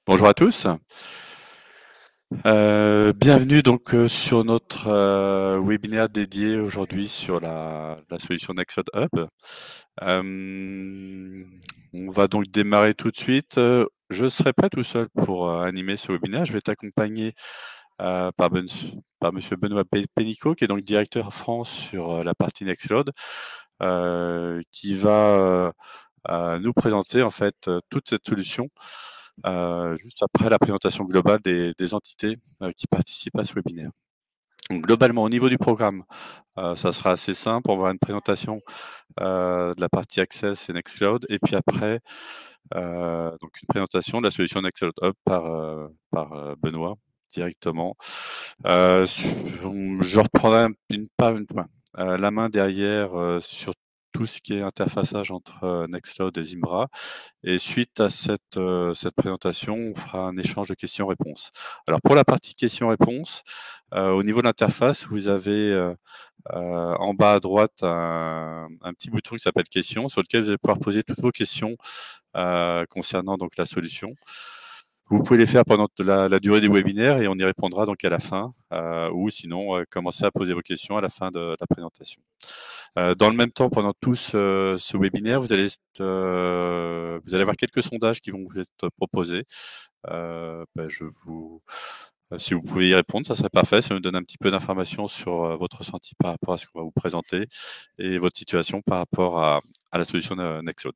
Bonjour à tous. Bienvenue donc sur notre webinaire dédié aujourd'hui sur la solution Nextcloud Hub. On va donc démarrer tout de suite. Je ne serai pas tout seul pour animer ce webinaire. Je vais être accompagné par Monsieur Benoît Pénicaud, qui est donc directeur France sur la partie Nextcloud, qui va nous présenter en fait toute cette solution juste après la présentation globale des entités qui participent à ce webinaire. Donc globalement, au niveau du programme, ça sera assez simple. On va avoir une présentation de la partie Access et Nextcloud, et puis après, donc une présentation de la solution Nextcloud Hub par Benoît directement. Je reprendrai la main derrière sur tout ce qui est interfaçage entre Nextcloud et Zimbra. Et suite à cette présentation, on fera un échange de questions-réponses. Alors pour la partie questions-réponses, au niveau de l'interface, vous avez en bas à droite un petit bouton qui s'appelle questions, sur lequel vous allez pouvoir poser toutes vos questions concernant donc la solution. Vous pouvez les faire pendant la durée du webinaire et on y répondra donc à la fin, ou sinon commencez à poser vos questions à la fin de la présentation. Dans le même temps, pendant tout ce webinaire, vous allez avoir quelques sondages qui vont vous être proposés. Si vous pouvez y répondre, ça serait parfait. Ça nous donne un petit peu d'informations sur votre ressenti par rapport à ce qu'on va vous présenter et votre situation par rapport à la solution de Nextcloud.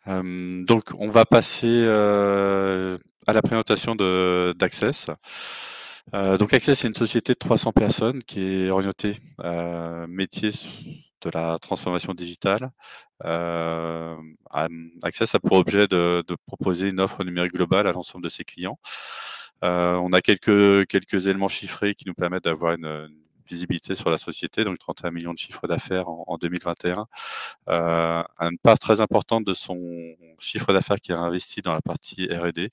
Donc on va passer à la présentation d'Access. Donc Access, c'est une société de 300 personnes qui est orientée métier de la transformation digitale. Access a pour objet de proposer une offre numérique globale à l'ensemble de ses clients. On a quelques éléments chiffrés qui nous permettent d'avoir une visibilité sur la société, donc 31 millions de chiffres d'affaires en 2021. Une part très importante de son chiffre d'affaires qui est investi dans la partie R&D.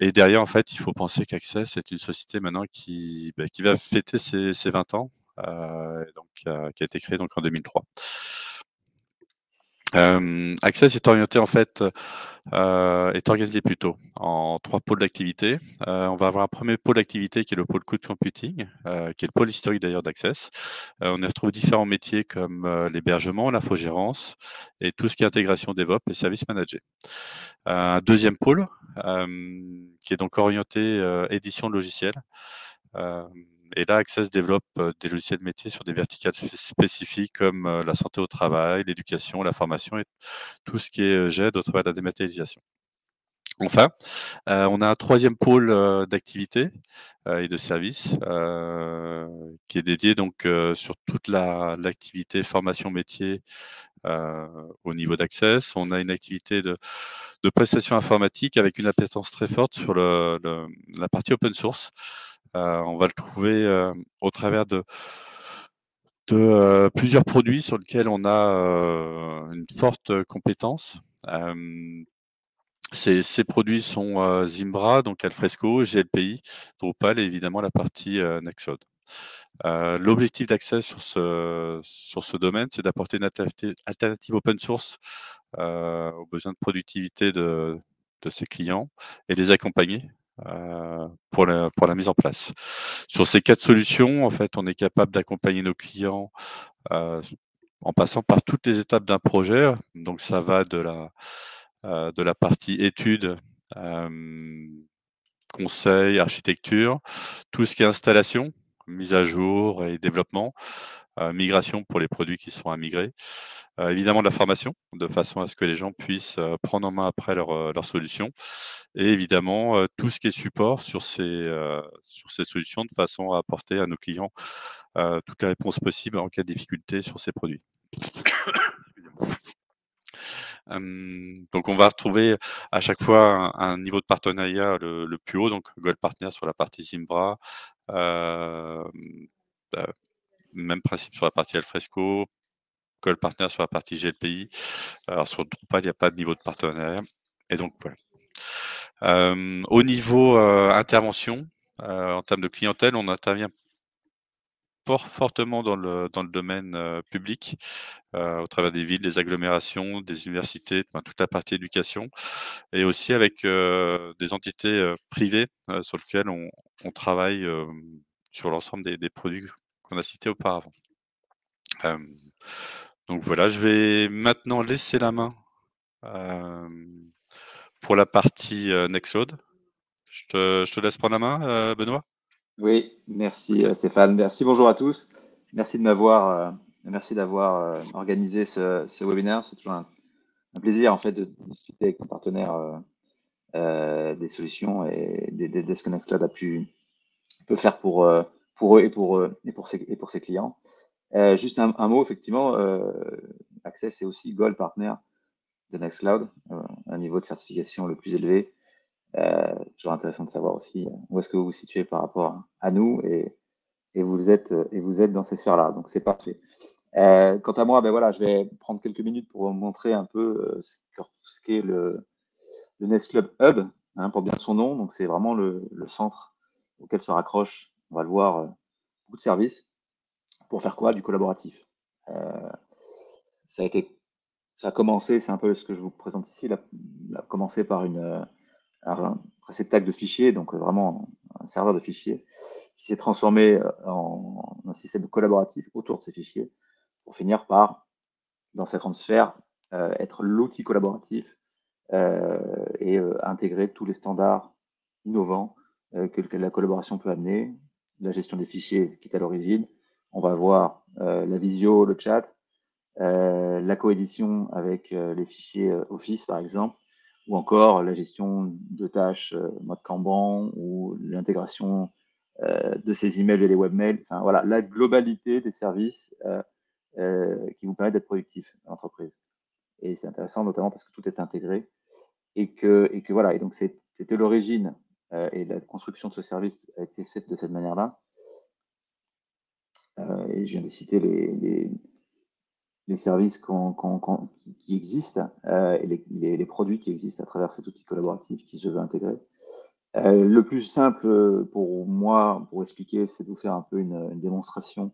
Et derrière, en fait, il faut penser qu'Access est une société maintenant qui va fêter ses 20 ans, donc qui a été créée donc en 2003. Access est orienté en fait, est organisé plutôt en 3 pôles d'activité. On va avoir un premier pôle d'activité qui est le pôle cloud computing, qui est le pôle historique d'ailleurs d'Access. On y retrouve différents métiers comme l'hébergement, l'infogérance et tout ce qui est intégration DevOps et services managés. Un deuxième pôle qui est donc orienté édition de logiciels. Et là, Access développe des logiciels métiers sur des verticales spécifiques comme la santé au travail, l'éducation, la formation et tout ce qui est GED au travers de la dématérialisation. Enfin, on a un troisième pôle d'activité et de services qui est dédié donc sur toute l'activité formation métier au niveau d'Access. On a une activité de prestation informatique avec une appétence très forte sur la partie open source. On va le trouver au travers de plusieurs produits sur lesquels on a une forte compétence. Ces produits sont Zimbra, donc Alfresco, GLPI, Drupal et évidemment la partie Nextcloud. L'objectif d'Access sur ce domaine, c'est d'apporter une alternative open source aux besoins de productivité de ses clients et les accompagner pour la mise en place. Sur ces 4 solutions, en fait, on est capable d'accompagner nos clients en passant par toutes les étapes d'un projet. Donc ça va de la partie étude, conseil, architecture, tout ce qui est installation, mise à jour et développement, migration pour les produits qui seront à migrer. Évidemment de la formation, de façon à ce que les gens puissent prendre en main après leur solution. Et évidemment, tout ce qui est support sur ces solutions, de façon à apporter à nos clients toutes les réponses possibles en cas de difficulté sur ces produits. Excusez-moi. Donc on va retrouver à chaque fois un niveau de partenariat le plus haut, donc Gold Partner sur la partie Zimbra, hem, heu, même principe sur la partie Alfresco, Gold Partner sur la partie GLPI. Alors sur Drupal, il y a pas de niveau de partenariat et donc voilà. Au niveau intervention, en termes de clientèle, on intervient fortement dans le domaine, public, au travers des villes, des agglomérations, des universités, enfin toute la partie éducation et aussi avec, des entités, privées, sur lesquelles on travaille, sur l'ensemble des produits qu'on a cités auparavant. Hem, donc voilà, je vais maintenant laisser la main, hem, pour la partie, Nextcloud. Je te laisse prendre la main, Benoît? Oui, merci OK. Stéphane. Merci, bonjour à tous. Merci de m'avoir, merci d'avoir organisé ce webinaire. C'est toujours un plaisir en fait de discuter avec nos partenaires des solutions de ce que Nextcloud peut faire pour eux et pour ses clients. Juste un mot, effectivement, Access est aussi Gold Partner de Nextcloud, un niveau de certification le plus élevé. Toujours intéressant de savoir aussi où est-ce que vous vous situez par rapport à nous et vous êtes dans ces sphères-là. Donc, c'est parfait. Quant à moi, ben voilà, je vais prendre quelques minutes pour vous montrer un peu ce qu'est le Nest Club Hub, hein, pour bien son nom. Donc, c'est vraiment le centre auquel se raccroche, on va le voir, beaucoup de services. Pour faire quoi? Du collaboratif. Euh, ça a été, ça a commencé, c'est un peu ce que je vous présente ici, a commencé par un réceptacle de fichiers, donc vraiment un serveur de fichiers, qui s'est transformé en un système collaboratif autour de ces fichiers, pour finir par, dans cette grande sphère, être l'outil collaboratif et intégrer tous les standards innovants que la collaboration peut amener, la gestion des fichiers qui est à l'origine. On va voir la visio, le chat, la coédition avec les fichiers Office, par exemple, ou encore la gestion de tâches mode Kanban ou l'intégration de ces emails et les webmails. Enfin, voilà, la globalité des services qui vous permettent d'être productif à l'entreprise. Et c'est intéressant, notamment parce que tout est intégré et que voilà. Et donc, c'était l'origine et la construction de ce service a été faite de cette manière-là. Et je viens de citer les services qui existent et les produits qui existent à travers cet outil collaboratif qui se veut intégrer. Le plus simple pour moi, pour expliquer, c'est de vous faire un peu une démonstration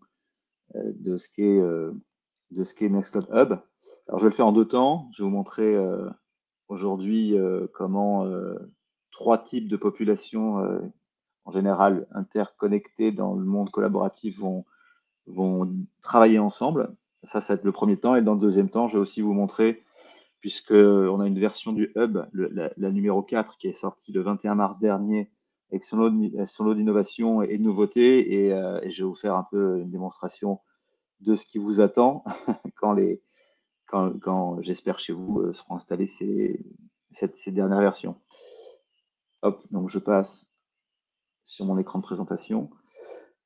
de ce qu'est Nextcloud Hub. Alors, je vais le faire en deux temps. Je vais vous montrer aujourd'hui comment trois types de populations, en général interconnectées dans le monde collaboratif, vont travailler ensemble. Ça va être le premier temps. Et dans le deuxième temps, je vais aussi vous montrer, puisqu'on a une version du Hub, la numéro 4, qui est sortie le 21 mars dernier, avec son lot d'innovation et de nouveautés. Et je vais vous faire un peu une démonstration de ce qui vous attend quand j'espère chez vous seront installées ces dernières versions. Hop, donc je passe sur mon écran de présentation.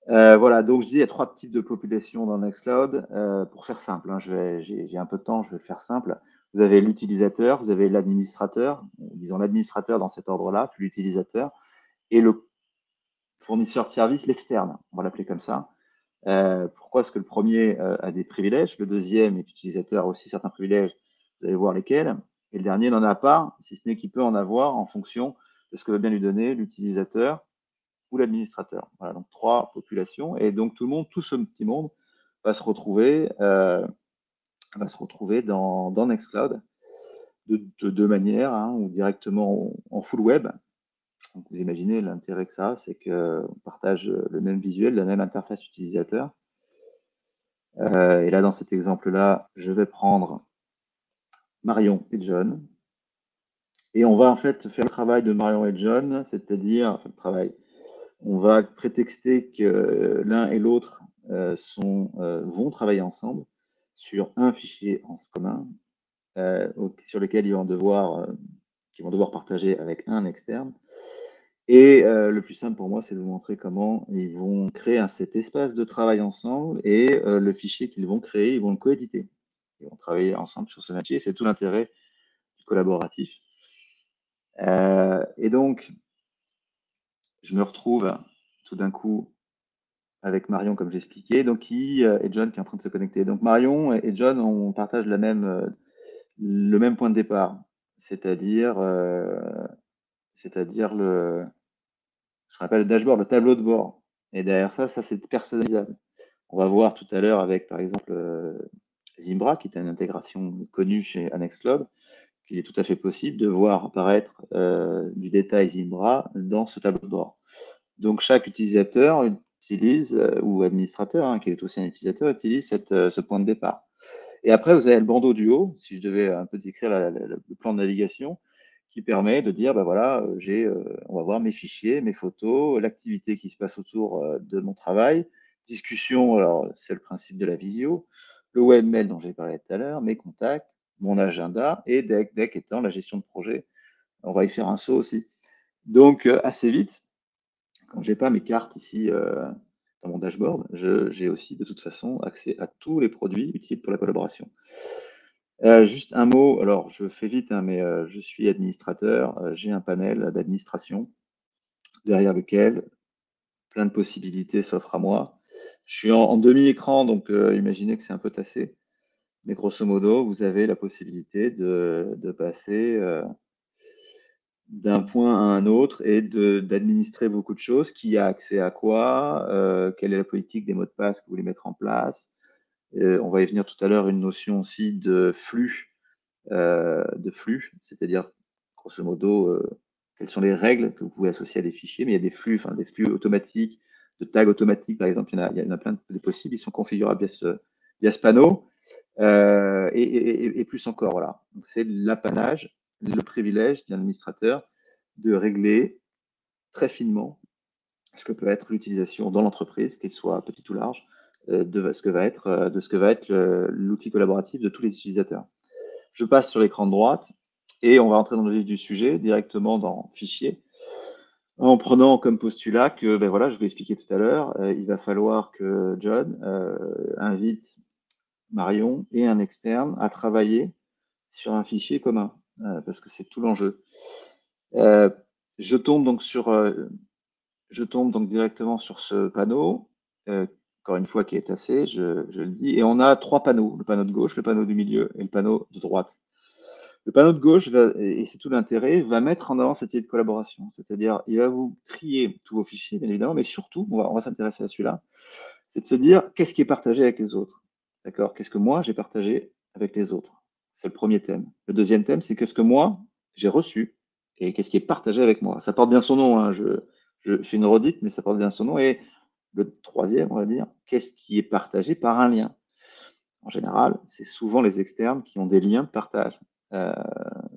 Voilà, donc je dis il y a trois types de populations dans Nextcloud. Pour faire simple, hein, j'ai un peu de temps, je vais le faire simple. Vous avez l'utilisateur, vous avez l'administrateur, disons l'administrateur dans cet ordre-là, puis l'utilisateur, et le fournisseur de service, l'externe, on va l'appeler comme ça. Pourquoi est-ce que le premier a des privilèges, le deuxième est utilisateur a aussi certains privilèges, vous allez voir lesquels, et le dernier n'en a pas, si ce n'est qu'il peut en avoir en fonction de ce que va bien lui donner l'utilisateur ou l'administrateur. Voilà, donc trois populations, et donc tout ce petit monde va se retrouver, dans Nextcloud de deux manières, hein, ou directement en full web. Donc vous imaginez l'intérêt que ça a, c'est qu'on partage le même visuel, la même interface utilisateur. Et là, dans cet exemple-là, je vais prendre Marion et John. Et on va en fait faire le travail de Marion et John, c'est-à-dire, enfin, le travail, on va prétexter que l'un et l'autre vont travailler ensemble sur un fichier en commun sur lequel qu'ils vont devoir partager avec un externe. Et le plus simple pour moi, c'est de vous montrer comment ils vont créer cet espace de travail ensemble et le fichier qu'ils vont créer, ils vont le coéditer. Ils vont travailler ensemble sur ce fichier. C'est tout l'intérêt du collaboratif. Et donc, je me retrouve tout d'un coup avec Marion, comme j'expliquais, donc et John qui est en train de se connecter. Donc Marion et John, on partage le même point de départ, c'est-à-dire ce qu'on appelle le dashboard, le tableau de bord. Et derrière ça c'est personnalisable. On va voir tout à l'heure avec, par exemple, Zimbra, qui est une intégration connue chez Annexcloud, qu'il est tout à fait possible de voir apparaître du détail Zimbra dans ce tableau de bord. Donc, chaque utilisateur utilise, ou administrateur, hein, qui est aussi un utilisateur, utilise ce point de départ. Et après, vous avez le bandeau du haut, si je devais un peu décrire le plan de navigation, qui permet de dire, bah voilà, on va voir mes fichiers, mes photos, l'activité qui se passe autour de mon travail, discussion, alors c'est le principe de la visio, le webmail dont j'ai parlé tout à l'heure, mes contacts, mon agenda, et deck étant la gestion de projet. On va y faire un saut aussi. Donc, assez vite, quand j'ai pas mes cartes ici dans mon dashboard, j'ai aussi de toute façon accès à tous les produits utiles pour la collaboration. Juste un mot, alors je fais vite, hein, mais je suis administrateur, j'ai un panel d'administration derrière lequel plein de possibilités s'offrent à moi. Je suis en demi-écran, donc imaginez que c'est un peu tassé, mais grosso modo, vous avez la possibilité de passer d'un point à un autre et d'administrer beaucoup de choses. Qui a accès à quoi, quelle est la politique des mots de passe que vous voulez mettre en place. On va y venir tout à l'heure, une notion aussi de flux, c'est-à-dire, grosso modo, quelles sont les règles que vous pouvez associer à des fichiers, mais il y a des flux, enfin des flux automatiques, de tags automatiques, par exemple, il y en a plein de possibles, ils sont configurables via ce panneau, et plus encore, voilà. Donc c'est l'apanage, le privilège d'un administrateur de régler très finement ce que peut être l'utilisation dans l'entreprise, qu'elle soit petite ou large, de ce que va être l'outil collaboratif de tous les utilisateurs. Je passe sur l'écran de droite et on va entrer dans le vif du sujet directement dans Fichier, en prenant comme postulat que, ben voilà, je vous l'ai expliqué tout à l'heure, il va falloir que John invite Marion et un externe à travailler sur un fichier commun, parce que c'est tout l'enjeu. Euh, je tombe donc directement sur ce panneau, encore une fois qui est tassé, je le dis, et on a trois panneaux, le panneau de gauche, le panneau du milieu et le panneau de droite. Le panneau de gauche, et c'est tout l'intérêt, va mettre en avant cette idée de collaboration. C'est-à-dire, il va vous trier tous vos fichiers, bien évidemment, mais surtout, on va s'intéresser à celui-là, c'est de se dire qu'est-ce qui est partagé avec les autres. D'accord? Qu'est-ce que moi, j'ai partagé avec les autres? C'est le premier thème. Le deuxième thème, c'est qu'est-ce que moi, j'ai reçu et qu'est-ce qui est partagé avec moi. Ça porte bien son nom, hein, je fais une redite, mais ça porte bien son nom. Et le troisième, on va dire, qu'est-ce qui est partagé par un lien? En général, c'est souvent les externes qui ont des liens de partage. Euh,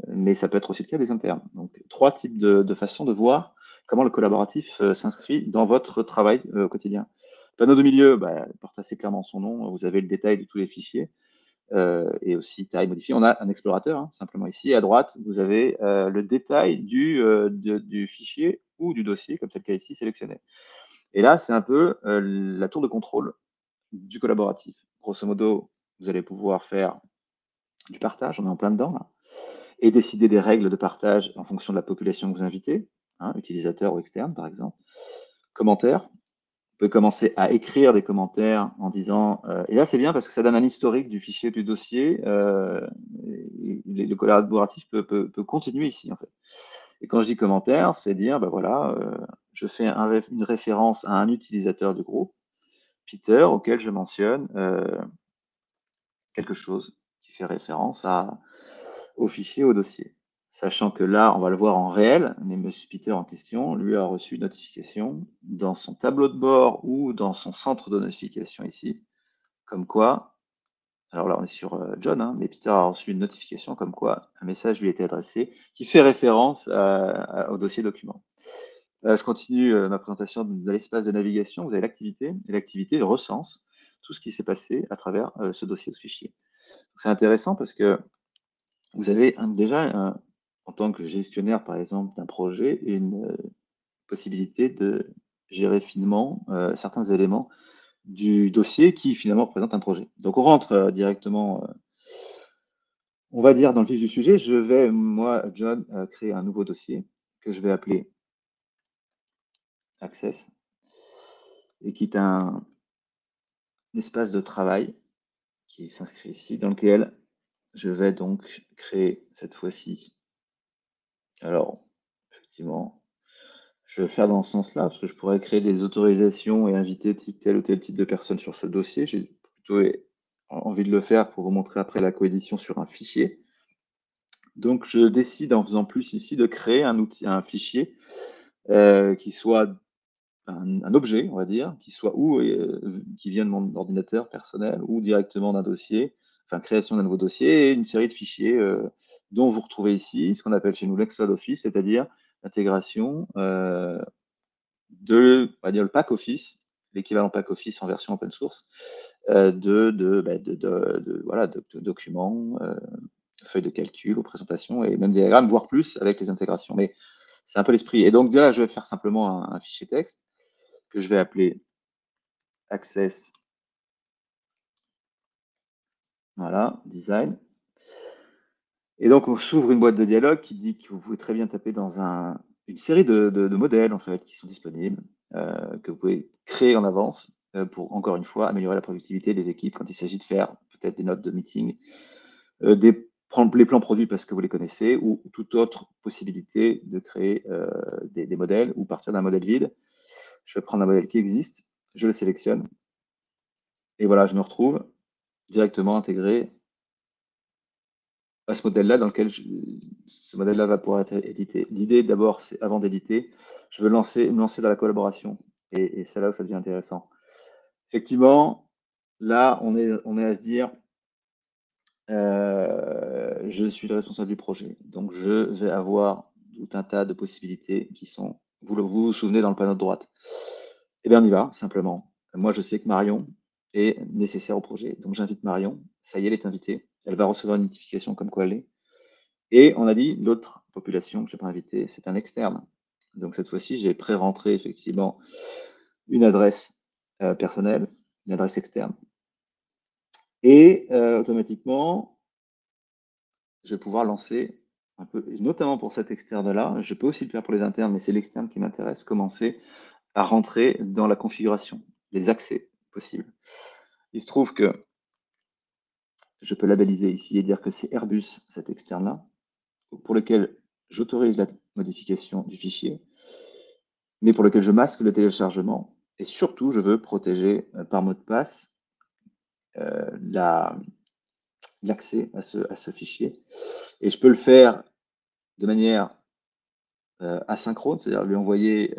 mais ça peut être aussi le cas des internes. Donc, trois types de façons de voir comment le collaboratif s'inscrit dans votre travail au quotidien. Le panneau de milieu, bah, porte assez clairement son nom. Vous avez le détail de tous les fichiers et aussi taille modifiée. On a un explorateur, hein, simplement ici. À droite, vous avez le détail du fichier ou du dossier, comme c'est le cas ici, sélectionné. Et là, c'est un peu la tour de contrôle du collaboratif. Grosso modo, vous allez pouvoir faire du partage, on est en plein dedans là, et décider des règles de partage en fonction de la population que vous invitez, hein, utilisateur ou externe par exemple. Commentaires, vous pouvez commencer à écrire des commentaires en disant, et là c'est bien parce que ça donne un historique du fichier du dossier, et le collaboratif peut continuer ici en fait. Et quand je dis commentaire, c'est dire, ben voilà, je fais une référence à un utilisateur du groupe, Peter, auquel je mentionne quelque chose qui fait référence au fichier, au dossier. Sachant que là, on va le voir en réel, mais M. Peter en question, lui a reçu une notification dans son tableau de bord ou dans son centre de notification ici, comme quoi, alors là on est sur John, hein, mais Peter a reçu une notification comme quoi un message lui a été adressé qui fait référence au dossier document. Je continue ma présentation de l'espace de navigation. Vous avez l'activité, et l'activité recense tout ce qui s'est passé à travers ce dossier, ce fichier. C'est intéressant parce que vous avez déjà, en tant que gestionnaire, par exemple, d'un projet, une possibilité de gérer finement certains éléments du dossier qui finalement représente un projet. Donc on rentre directement, on va dire, dans le vif du sujet. Je vais, moi, John, créer un nouveau dossier que je vais appeler Access et qui est un espace de travail qui s'inscrit ici, dans lequel je vais donc créer cette fois-ci. Alors, effectivement, Je vais le faire dans ce sens-là, parce que je pourrais créer des autorisations et inviter tel ou tel type de personnes sur ce dossier. J'ai plutôt envie de le faire pour vous montrer après la coédition sur un fichier. Donc, je décide, en faisant plus ici, de créer un fichier qui soit un objet, on va dire, qui vient de mon ordinateur personnel ou directement d'un dossier, enfin création d'un nouveau dossier et une série de fichiers dont vous retrouvez ici ce qu'on appelle chez nous l'Excel Office, c'est-à-dire l'intégration on va dire le pack Office, l'équivalent pack Office en version open source, voilà, de documents, feuilles de calcul ou présentations et même diagrammes, voire plus avec les intégrations. Mais c'est un peu l'esprit. Et donc là, je vais faire simplement un fichier texte que je vais appeler access, voilà, design. Et donc, on s'ouvre une boîte de dialogue qui dit que vous pouvez très bien taper dans une série de modèles en fait qui sont disponibles, que vous pouvez créer en avance pour, encore une fois, améliorer la productivité des équipes quand il s'agit de faire peut-être des notes de meeting, les plans produits parce que vous les connaissez, ou toute autre possibilité de créer des modèles ou partir d'un modèle vide. Je vais prendre un modèle qui existe, je le sélectionne, et voilà, je me retrouve directement intégré à ce modèle-là ce modèle-là va pouvoir être édité. L'idée d'abord, c'est avant d'éditer, je veux me lancer dans la collaboration. Et c'est là où ça devient intéressant. Effectivement, là, on est à se dire, je suis le responsable du projet. Donc, je vais avoir tout un tas de possibilités qui sont, vous souvenez dans le panneau de droite. Eh bien, on y va, simplement. Moi, je sais que Marion est nécessaire au projet. Donc, j'invite Marion. Ça y est, elle est invitée. Elle va recevoir une notification comme quoi elle est. Et on a dit l'autre population que je n'ai pas invitée, c'est un externe. Donc cette fois-ci, j'ai pré-rentré effectivement une adresse personnelle, une adresse externe. Et automatiquement, je vais pouvoir lancer un peu, notamment pour cet externe-là, je peux aussi le faire pour les internes, mais c'est l'externe qui m'intéresse, commencer à rentrer dans la configuration, les accès possibles. Il se trouve que je peux labelliser ici et dire que c'est Airbus, cet externe-là, pour lequel j'autorise la modification du fichier, mais pour lequel je masque le téléchargement. Et surtout, je veux protéger par mot de passe l'accès à ce fichier. Et je peux le faire de manière asynchrone, c'est-à-dire lui envoyer,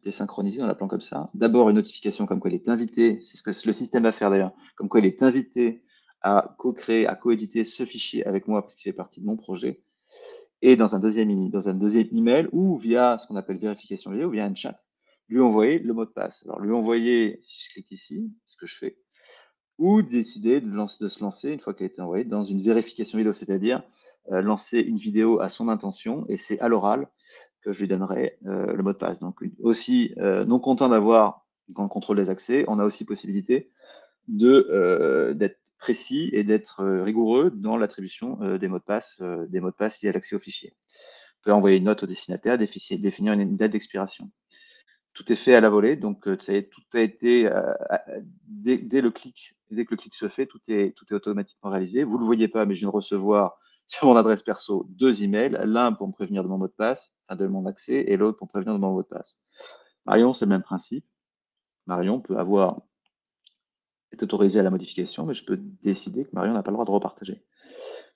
désynchronisé en l'appelant comme ça. D'abord, une notification comme quoi il est invité, c'est ce que le système va faire d'ailleurs, comme quoi il est invité à co-créer, à co-éditer ce fichier avec moi parce qu'il fait partie de mon projet. Et dans un deuxième email ou via ce qu'on appelle vérification vidéo, via un chat, lui envoyer le mot de passe. Alors, lui envoyer, si je clique ici, ce que je fais, ou décider de se lancer, une fois qu'elle a été envoyée, dans une vérification vidéo, c'est-à-dire lancer une vidéo à son intention, et c'est à l'oral que je lui donnerai le mot de passe. Donc, aussi, non content d'avoir dans le contrôle des accès, on a aussi possibilité d'être précis et d'être rigoureux dans l'attribution des mots de passe liés à l'accès au fichier. On peut envoyer une note au destinataire, définir une date d'expiration. Tout est fait à la volée, donc tout a été dès le clic, dès que le clic se fait, tout est automatiquement réalisé. Vous ne le voyez pas, mais je viens de recevoir sur mon adresse perso 2 emails, l'un pour me prévenir de mon mot de passe, enfin de mon accès, et l'autre pour me prévenir de mon mot de passe. Marion, c'est le même principe. Marion peut être autorisée à la modification, mais je peux décider que Marion n'a pas le droit de repartager.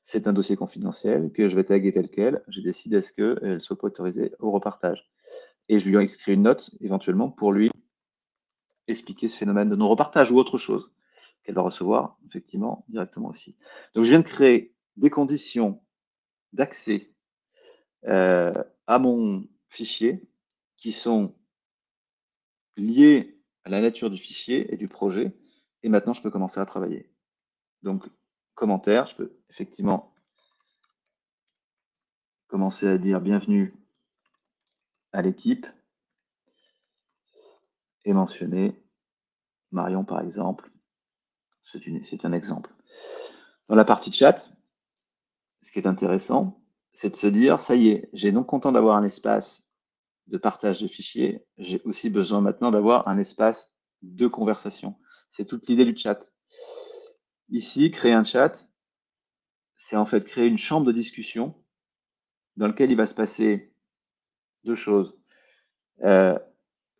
C'est un dossier confidentiel que je vais taguer tel quel. Je décide à ce qu'elle soit pas autorisée au repartage. Et je lui ai écrit une note, éventuellement, pour lui expliquer ce phénomène de non-repartage ou autre chose qu'elle va recevoir, effectivement, directement aussi. Donc, je viens de créer des conditions d'accès à mon fichier qui sont liées à la nature du fichier et du projet. Et maintenant, je peux commencer à travailler. Donc, commentaire, je peux effectivement commencer à dire bienvenue à l'équipe et mentionner Marion, par exemple. C'est un exemple. Dans la partie chat, ce qui est intéressant, c'est de se dire, ça y est, j'ai non content d'avoir un espace de partage de fichiers, j'ai aussi besoin maintenant d'avoir un espace de conversation. C'est toute l'idée du chat. Ici, créer un chat, c'est en fait créer une chambre de discussion dans laquelle il va se passer deux choses. il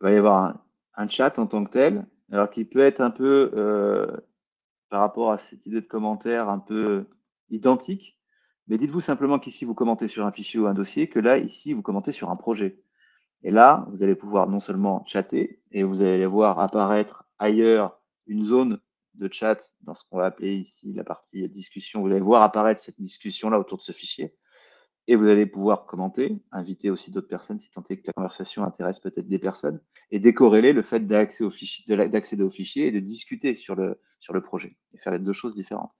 va y avoir un chat en tant que tel, alors qui peut être un peu, par rapport à cette idée de commentaire un peu identique, mais dites-vous simplement qu'ici, vous commentez sur un fichier ou un dossier, que là, ici, vous commentez sur un projet. Et là, vous allez pouvoir non seulement chatter, et vous allez voir apparaître ailleurs une zone de chat dans ce qu'on va appeler ici la partie discussion. Vous allez voir apparaître cette discussion-là autour de ce fichier. Et vous allez pouvoir commenter, inviter aussi d'autres personnes si tant est que la conversation intéresse peut-être des personnes, et décorréler le fait d'accéder au fichier et de discuter sur le projet, et faire les deux choses différentes.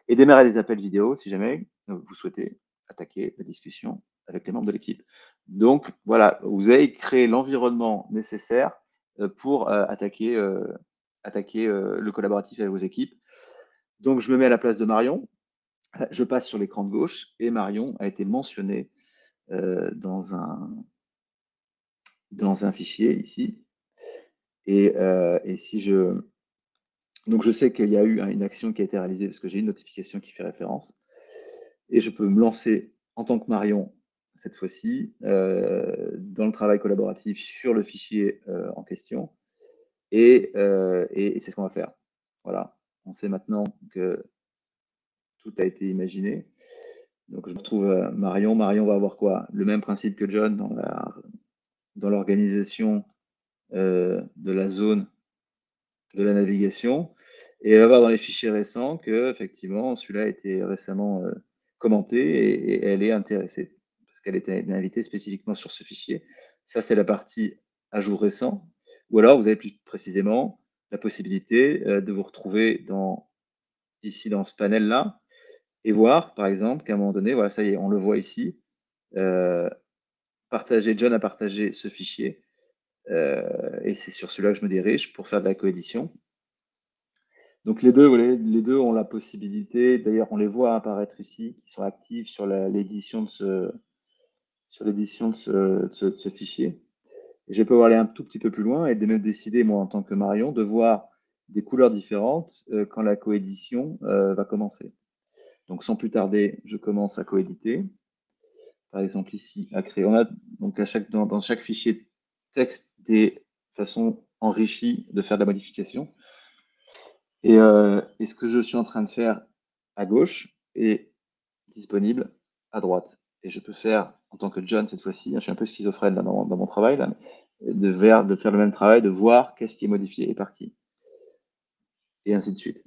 Et démarrer des appels vidéo si jamais vous souhaitez attaquer la discussion avec les membres de l'équipe. Donc voilà, vous avez créé l'environnement nécessaire pour attaquer le collaboratif avec vos équipes. Donc je me mets à la place de Marion, je passe sur l'écran de gauche et Marion a été mentionnée dans un fichier ici. Et si je... Donc je sais qu'il y a eu une action qui a été réalisée parce que j'ai une notification qui fait référence. Et je peux me lancer en tant que Marion, cette fois-ci, dans le travail collaboratif sur le fichier en question. Et c'est ce qu'on va faire. Voilà. On sait maintenant que tout a été imaginé. Donc je retrouve Marion. Marion va avoir quoi? Le même principe que John dans l'organisation de la zone de la navigation. Et elle va voir dans les fichiers récents que effectivement celui-là a été récemment commenté et elle est intéressée parce qu'elle était invitée spécifiquement sur ce fichier. Ça, c'est la partie à jour récent. Ou alors, vous avez plus précisément la possibilité de vous retrouver ici dans ce panel-là et voir, par exemple, qu'à un moment donné, voilà, ça y est, on le voit ici, John a partagé ce fichier et c'est sur celui-là que je me dirige pour faire de la coédition. Donc les deux ont la possibilité, d'ailleurs on les voit apparaître ici, qui sont actifs sur l'édition de ce fichier. Et je vais pouvoir aller un tout petit peu plus loin et de me décider, moi en tant que Marion, de voir des couleurs différentes quand la coédition va commencer. Donc sans plus tarder, je commence à coéditer. Par exemple ici, à créer. On a donc dans chaque fichier texte des façons enrichies de faire de la modification. Et ce que je suis en train de faire à gauche est disponible à droite. Et je peux faire, en tant que John cette fois-ci, je suis un peu schizophrène là, dans mon travail, là, de faire le même travail, de voir qu'est-ce qui est modifié et par qui. Et ainsi de suite.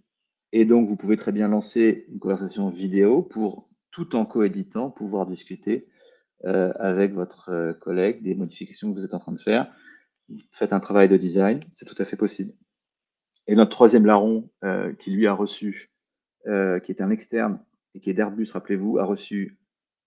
Et donc, vous pouvez très bien lancer une conversation vidéo pour, tout en coéditant, pouvoir discuter avec votre collègue des modifications que vous êtes en train de faire. Vous faites un travail de design, c'est tout à fait possible. Et notre troisième larron, qui lui a reçu, qui est un externe et qui est d'Airbus, rappelez-vous, a reçu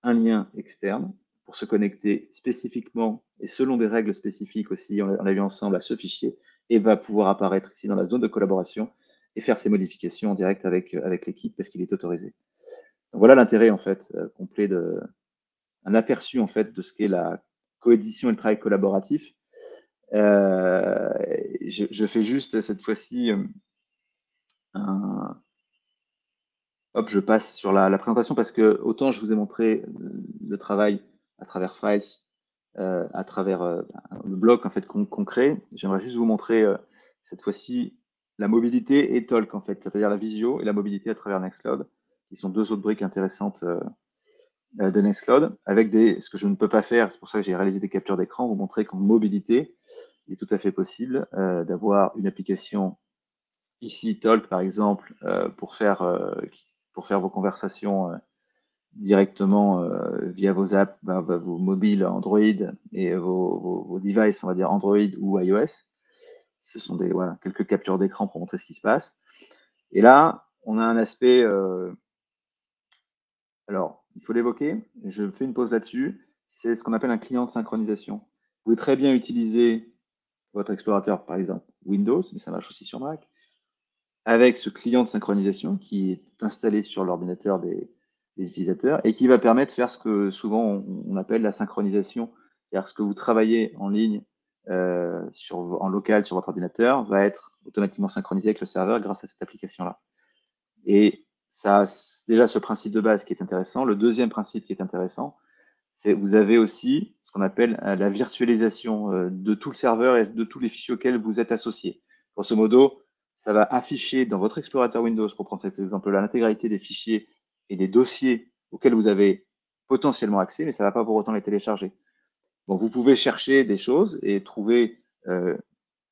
un lien externe pour se connecter spécifiquement et selon des règles spécifiques aussi, on l'a vu ensemble, à ce fichier, et va pouvoir apparaître ici dans la zone de collaboration et faire ses modifications en direct avec l'équipe parce qu'il est autorisé. Donc voilà l'intérêt en fait complet un aperçu en fait de ce qu'est la coédition et le travail collaboratif. Je fais juste cette fois-ci hop, je passe sur la présentation parce que autant je vous ai montré le travail à travers Files, à travers le bloc en fait qu'on crée. J'aimerais juste vous montrer cette fois-ci la mobilité et Talk en fait, c'est-à-dire la visio et la mobilité à travers Nextcloud, qui sont deux autres briques intéressantes de Nextcloud, avec ce que je ne peux pas faire, c'est pour ça que j'ai réalisé des captures d'écran, vous montrer qu'en mobilité, il est tout à fait possible d'avoir une application ici, Talk par exemple, pour faire vos conversations directement via vos apps, vos mobiles Android et vos devices, on va dire Android ou iOS. Ce sont quelques captures d'écran pour montrer ce qui se passe. Et là, on a un aspect... alors, il faut l'évoquer, je fais une pause là-dessus, c'est ce qu'on appelle un client de synchronisation. Vous pouvez très bien utiliser votre explorateur, par exemple Windows, mais ça marche aussi sur Mac, avec ce client de synchronisation qui est installé sur l'ordinateur des utilisateurs et qui va permettre de faire ce que souvent on appelle la synchronisation. C'est-à-dire que ce que vous travaillez en ligne, en local sur votre ordinateur, va être automatiquement synchronisé avec le serveur grâce à cette application-là. Et ça, déjà ce principe de base qui est intéressant. Le deuxième principe qui est intéressant, c'est vous avez aussi ce qu'on appelle la virtualisation de tout le serveur et de tous les fichiers auxquels vous êtes associé. Grosso modo, ça va afficher dans votre explorateur Windows, pour prendre cet exemple-là, l'intégralité des fichiers et des dossiers auxquels vous avez potentiellement accès, mais ça ne va pas pour autant les télécharger. Donc, vous pouvez chercher des choses et trouver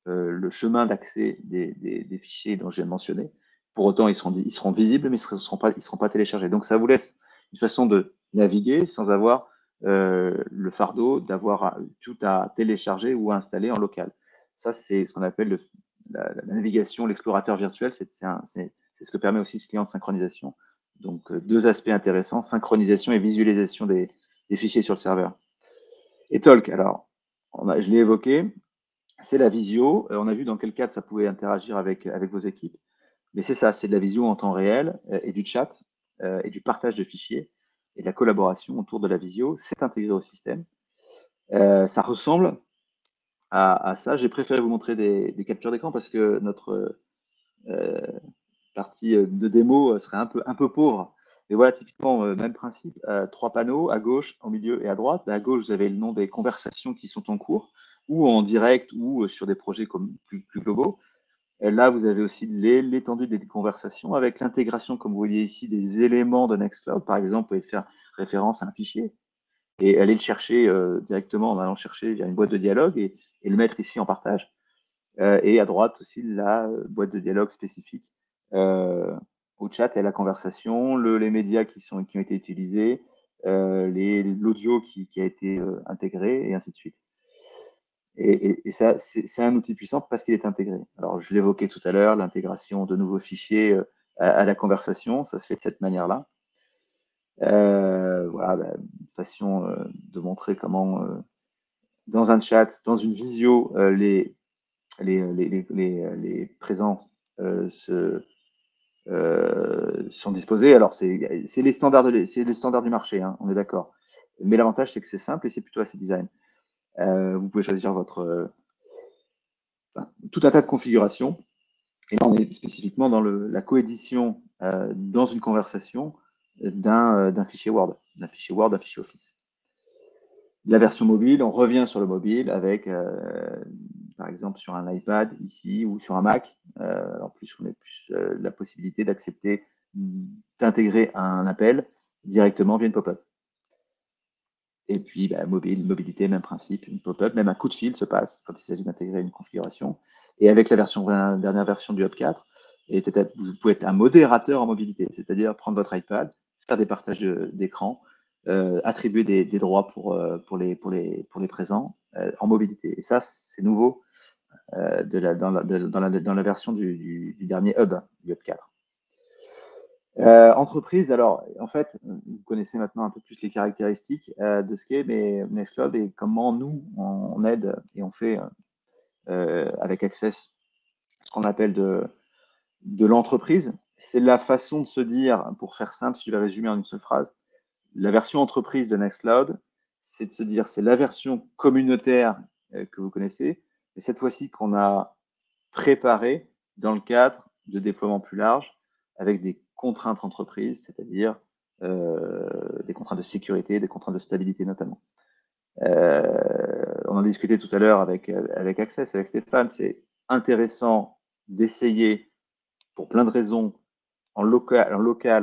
le chemin d'accès des fichiers dont je viens de mentionner. Pour autant, ils seront visibles, mais ils ne seront pas téléchargés. Donc, ça vous laisse une façon de naviguer sans avoir le fardeau d'avoir tout à télécharger ou à installer en local. Ça, c'est ce qu'on appelle la navigation, l'explorateur virtuel. C'est ce que permet aussi ce client de synchronisation. Donc, deux aspects intéressants, synchronisation et visualisation des fichiers sur le serveur. Et Talk, alors, je l'ai évoqué, c'est la visio. On a vu dans quel cadre ça pouvait interagir avec vos équipes. Mais c'est ça, c'est de la visio en temps réel et du chat et du partage de fichiers et de la collaboration autour de la visio. C'est intégré au système. Ça ressemble à ça. J'ai préféré vous montrer des captures d'écran parce que notre partie de démo serait un peu pauvre. Mais voilà, typiquement, même principe, 3 panneaux, à gauche, au milieu et à droite. À gauche, vous avez le nom des conversations qui sont en cours, ou en direct, ou sur des projets plus globaux. Et là, vous avez aussi l'étendue des conversations avec l'intégration, comme vous voyez ici, des éléments de Nextcloud. Par exemple, vous pouvez faire référence à un fichier et aller le chercher directement en allant chercher via une boîte de dialogue et le mettre ici en partage. Et à droite aussi, la boîte de dialogue spécifique au chat et à la conversation, les médias qui ont été utilisés, l'audio qui a été intégré, et ainsi de suite. Et ça, c'est un outil puissant parce qu'il est intégré. Alors, je l'évoquais tout à l'heure, l'intégration de nouveaux fichiers à la conversation, ça se fait de cette manière-là. Voilà, façon de montrer comment, dans un chat, dans une visio, les présences sont disposées. Alors, c'est les standards du marché, hein, on est d'accord. Mais l'avantage, c'est que c'est simple et c'est plutôt assez design. Vous pouvez choisir tout un tas de configurations. Et là, on est spécifiquement dans la coédition dans une conversation d'un fichier Word, d'un fichier Office. La version mobile, on revient sur le mobile avec, par exemple, sur un iPad ici ou sur un Mac. En plus, on a plus la possibilité d'accepter d'intégrer un appel directement via une pop-up. Et puis, mobilité, même principe, une pop-up, même un coup de fil se passe quand il s'agit d'intégrer une configuration. Et avec la dernière version du Hub 4, et peut-être vous pouvez être un modérateur en mobilité, c'est-à-dire prendre votre iPad, faire des partages d'écran, attribuer des droits pour les présents en mobilité. Et ça, c'est nouveau dans la version du dernier Hub, du Hub 4. Entreprise, alors en fait, vous connaissez maintenant un peu plus les caractéristiques de ce qu'est Nextcloud et comment nous, on aide et on fait avec Access ce qu'on appelle de l'entreprise. C'est la façon de se dire, pour faire simple, si je vais résumer en une seule phrase, la version entreprise de Nextcloud, c'est de se dire, c'est la version communautaire que vous connaissez, et cette fois-ci qu'on a préparée dans le cadre de déploiements plus larges avec des contraintes entreprises, c'est-à-dire des contraintes de sécurité, des contraintes de stabilité notamment. On en discutait tout à l'heure avec Access, avec Stéphane, c'est intéressant d'essayer, pour plein de raisons, en local,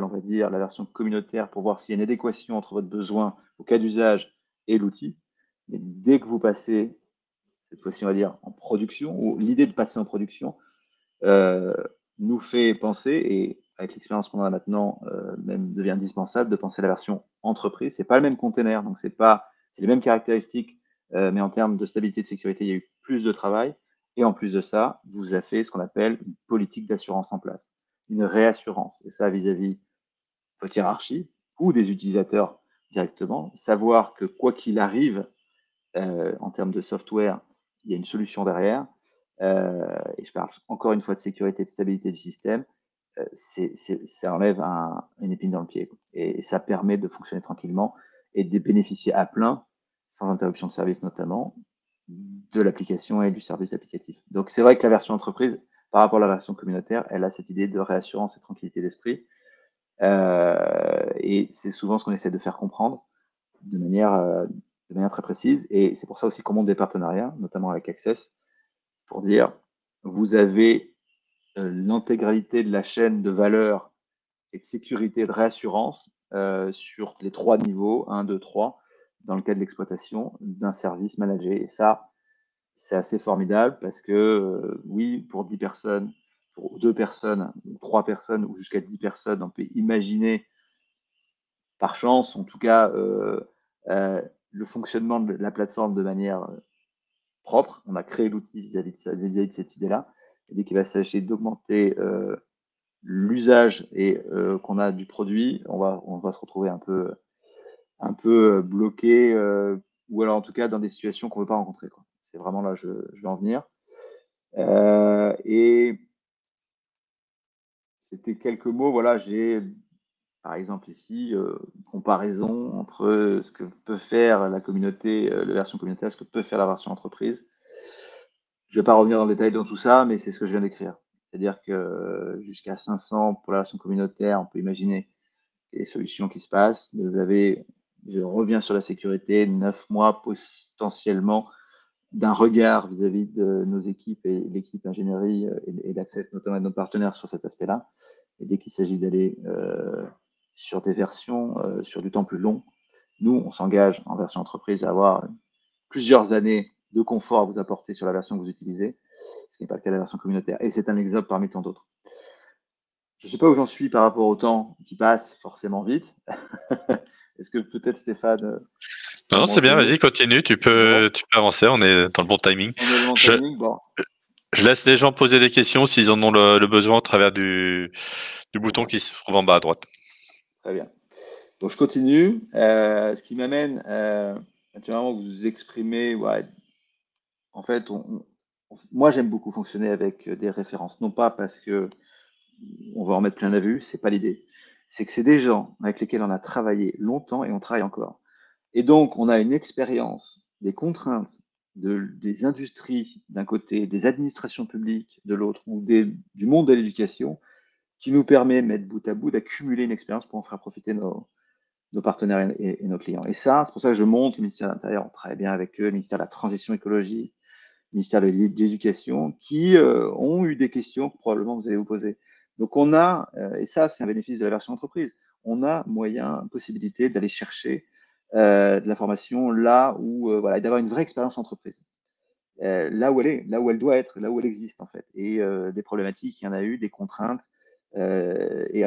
on va dire, la version communautaire pour voir s'il y a une adéquation entre votre besoin au cas d'usage et l'outil. Mais dès que vous passez, cette fois-ci, on va dire, en production, ou l'idée de passer en production, nous fait penser, et avec l'expérience qu'on a maintenant, même devient indispensable de penser à la version entreprise. C'est pas le même container, donc c'est les mêmes caractéristiques, mais en termes de stabilité de sécurité, il y a eu plus de travail. Et en plus de ça, vous avez fait ce qu'on appelle une politique d'assurance en place, une réassurance. Et ça, vis-à-vis de votre hiérarchie ou des utilisateurs directement, savoir que quoi qu'il arrive en termes de software, il y a une solution derrière. Et je parle encore une fois de sécurité et de stabilité du système. Ça enlève une épine dans le pied. Et ça permet de fonctionner tranquillement et de bénéficier à plein, sans interruption de service notamment, de l'application et du service applicatif. Donc c'est vrai que la version entreprise, par rapport à la version communautaire, elle a cette idée de réassurance et de tranquillité d'esprit. Et c'est souvent ce qu'on essaie de faire comprendre de manière de manière très précise. Et c'est pour ça aussi qu'on monte des partenariats, notamment avec Access, pour dire, vous avez l'intégralité de la chaîne de valeur et de sécurité, de réassurance sur les 3 niveaux, 1, 2, 3, dans le cas de l'exploitation d'un service managé. Et ça, c'est assez formidable parce que, oui, pour 10 personnes, pour 2 personnes, 3 personnes ou jusqu'à 10 personnes, on peut imaginer, par chance, en tout cas, le fonctionnement de la plateforme de manière propre. On a créé l'outil vis-à-vis de cette idée-là. Et dès qu'il va s'agir d'augmenter l'usage et qu'on a du produit, on va se retrouver un peu bloqué ou alors en tout cas dans des situations qu'on ne veut pas rencontrer, quoi. C'est vraiment là je vais en venir. Et c'était quelques mots. Voilà, j'ai par exemple ici une comparaison entre ce que peut faire la communauté, la version communautaire, ce que peut faire la version entreprise. Je ne vais pas revenir dans le détail dans tout ça, mais c'est ce que je viens d'écrire. C'est-à-dire que jusqu'à 500 pour la version communautaire, on peut imaginer les solutions qui se passent. Vous avez, je reviens sur la sécurité, 9 mois potentiellement d'un regard vis-à-vis de nos équipes et l'équipe ingénierie et d'Access, notamment de nos partenaires sur cet aspect-là. Et dès qu'il s'agit d'aller sur des versions sur du temps plus long, nous, on s'engage en version entreprise à avoir plusieurs années de confort à vous apporter sur la version que vous utilisez, ce qui n'est pas le cas de la version communautaire. Et c'est un exemple parmi tant d'autres. Je ne sais pas où j'en suis par rapport au temps qui passe forcément vite. Est-ce que peut-être Stéphane peut Non, me c'est bien, renseigner? vas-y, continue, Bon, tu peux avancer, on est dans le bon timing. on est le bon Je, timing. Bon, je laisse les gens poser des questions s'ils en ont le besoin au travers du très bouton bien, qui se trouve en bas à droite. très bien. Donc je continue. Ce qui m'amène naturellement vous exprimez, ouais, en fait, moi j'aime beaucoup fonctionner avec des références, non pas parce que on va en mettre plein la vue, c'est pas l'idée. C'est que c'est des gens avec lesquels on a travaillé longtemps et on travaille encore. Et donc, on a une expérience des contraintes des industries d'un côté, des administrations publiques de l'autre, ou du monde de l'éducation, qui nous permet, mettre bout à bout, d'accumuler une expérience pour en faire profiter nos partenaires et nos clients. Et ça, c'est pour ça que je monte le ministère de l'Intérieur, on travaille bien avec eux, le ministère de la Transition écologique, le ministère de l'Éducation, qui ont eu des questions que probablement vous allez vous poser. Donc on a, et ça c'est un bénéfice de la version entreprise, on a moyen, possibilité d'aller chercher de l'information là où, voilà, d'avoir une vraie expérience entreprise. Là où elle est, là où elle doit être, là où elle existe en fait. Et des problématiques, il y en a eu, des contraintes. Et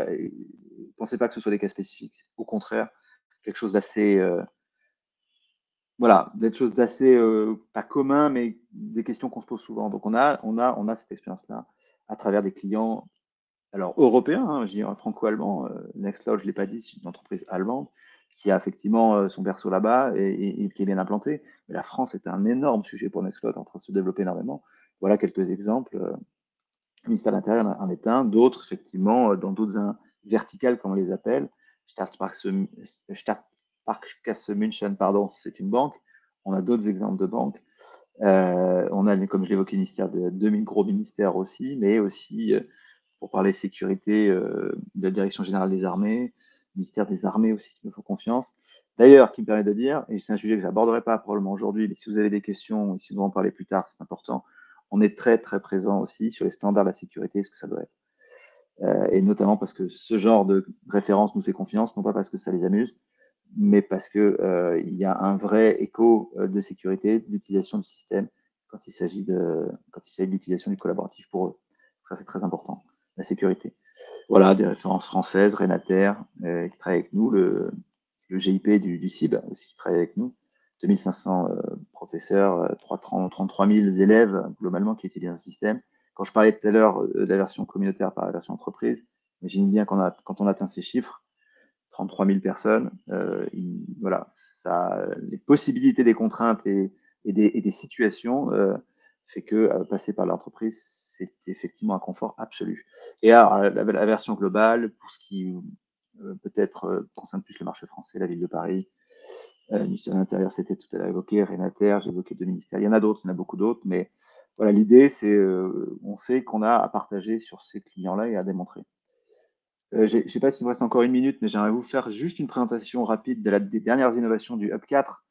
pensez pas que ce soit des cas spécifiques. Au contraire, quelque chose d'assez voilà, des choses d'assez pas commun, mais des questions qu'on se pose souvent. Donc on a cette expérience-là à travers des clients, alors européens, hein, je dirais franco-allemand. Nextcloud, je l'ai pas dit, c'est une entreprise allemande qui a effectivement son berceau là-bas et qui est bien implantée. Mais la France est un énorme sujet pour Nextcloud, en train de se développer énormément. Voilà quelques exemples. Le ministère de l'Intérieur en est un, d'autres effectivement dans d'autres verticales, comme on les appelle. Sparkasse München, pardon, c'est une banque. On a d'autres exemples de banques. On a, comme je l'évoquais, deux gros ministères aussi, mais aussi, pour parler sécurité, de la Direction générale des armées, ministère des armées aussi, qui me font confiance. D'ailleurs, qui me permet de dire, et c'est un sujet que je n'aborderai pas probablement aujourd'hui, mais si vous avez des questions, et si nous en parler plus tard, c'est important, on est très très présent aussi sur les standards de la sécurité, ce que ça doit être. Et notamment parce que ce genre de référence nous fait confiance, non pas parce que ça les amuse, mais parce que il y a un vrai écho de sécurité, d'utilisation du système quand il s'agit de l'utilisation du collaboratif pour eux. Ça, c'est très important, la sécurité. Voilà, des références françaises, Renater, qui travaille avec nous, le GIP du CIB aussi qui travaille avec nous, 2500 professeurs, 33 000 élèves globalement qui utilisent un système. Quand je parlais tout à l'heure de la version communautaire par la version entreprise, imaginez bien quand on atteint ces chiffres, 33 000 personnes, voilà, ça, les possibilités des contraintes et des situations fait que passer par l'entreprise, c'est effectivement un confort absolu. Et alors, la version globale, pour ce qui peut-être concerne plus le marché français, la ville de Paris, le ministère de l'Intérieur, c'était tout à l'heure évoqué, Renater, j'ai évoqué deux ministères. Il y en a d'autres, il y en a beaucoup d'autres, mais voilà, l'idée, c'est, on sait qu'on a à partager sur ces clients-là et à démontrer. Je ne sais pas s'il me reste encore une minute, mais j'aimerais vous faire juste une présentation rapide des dernières innovations du Hub 4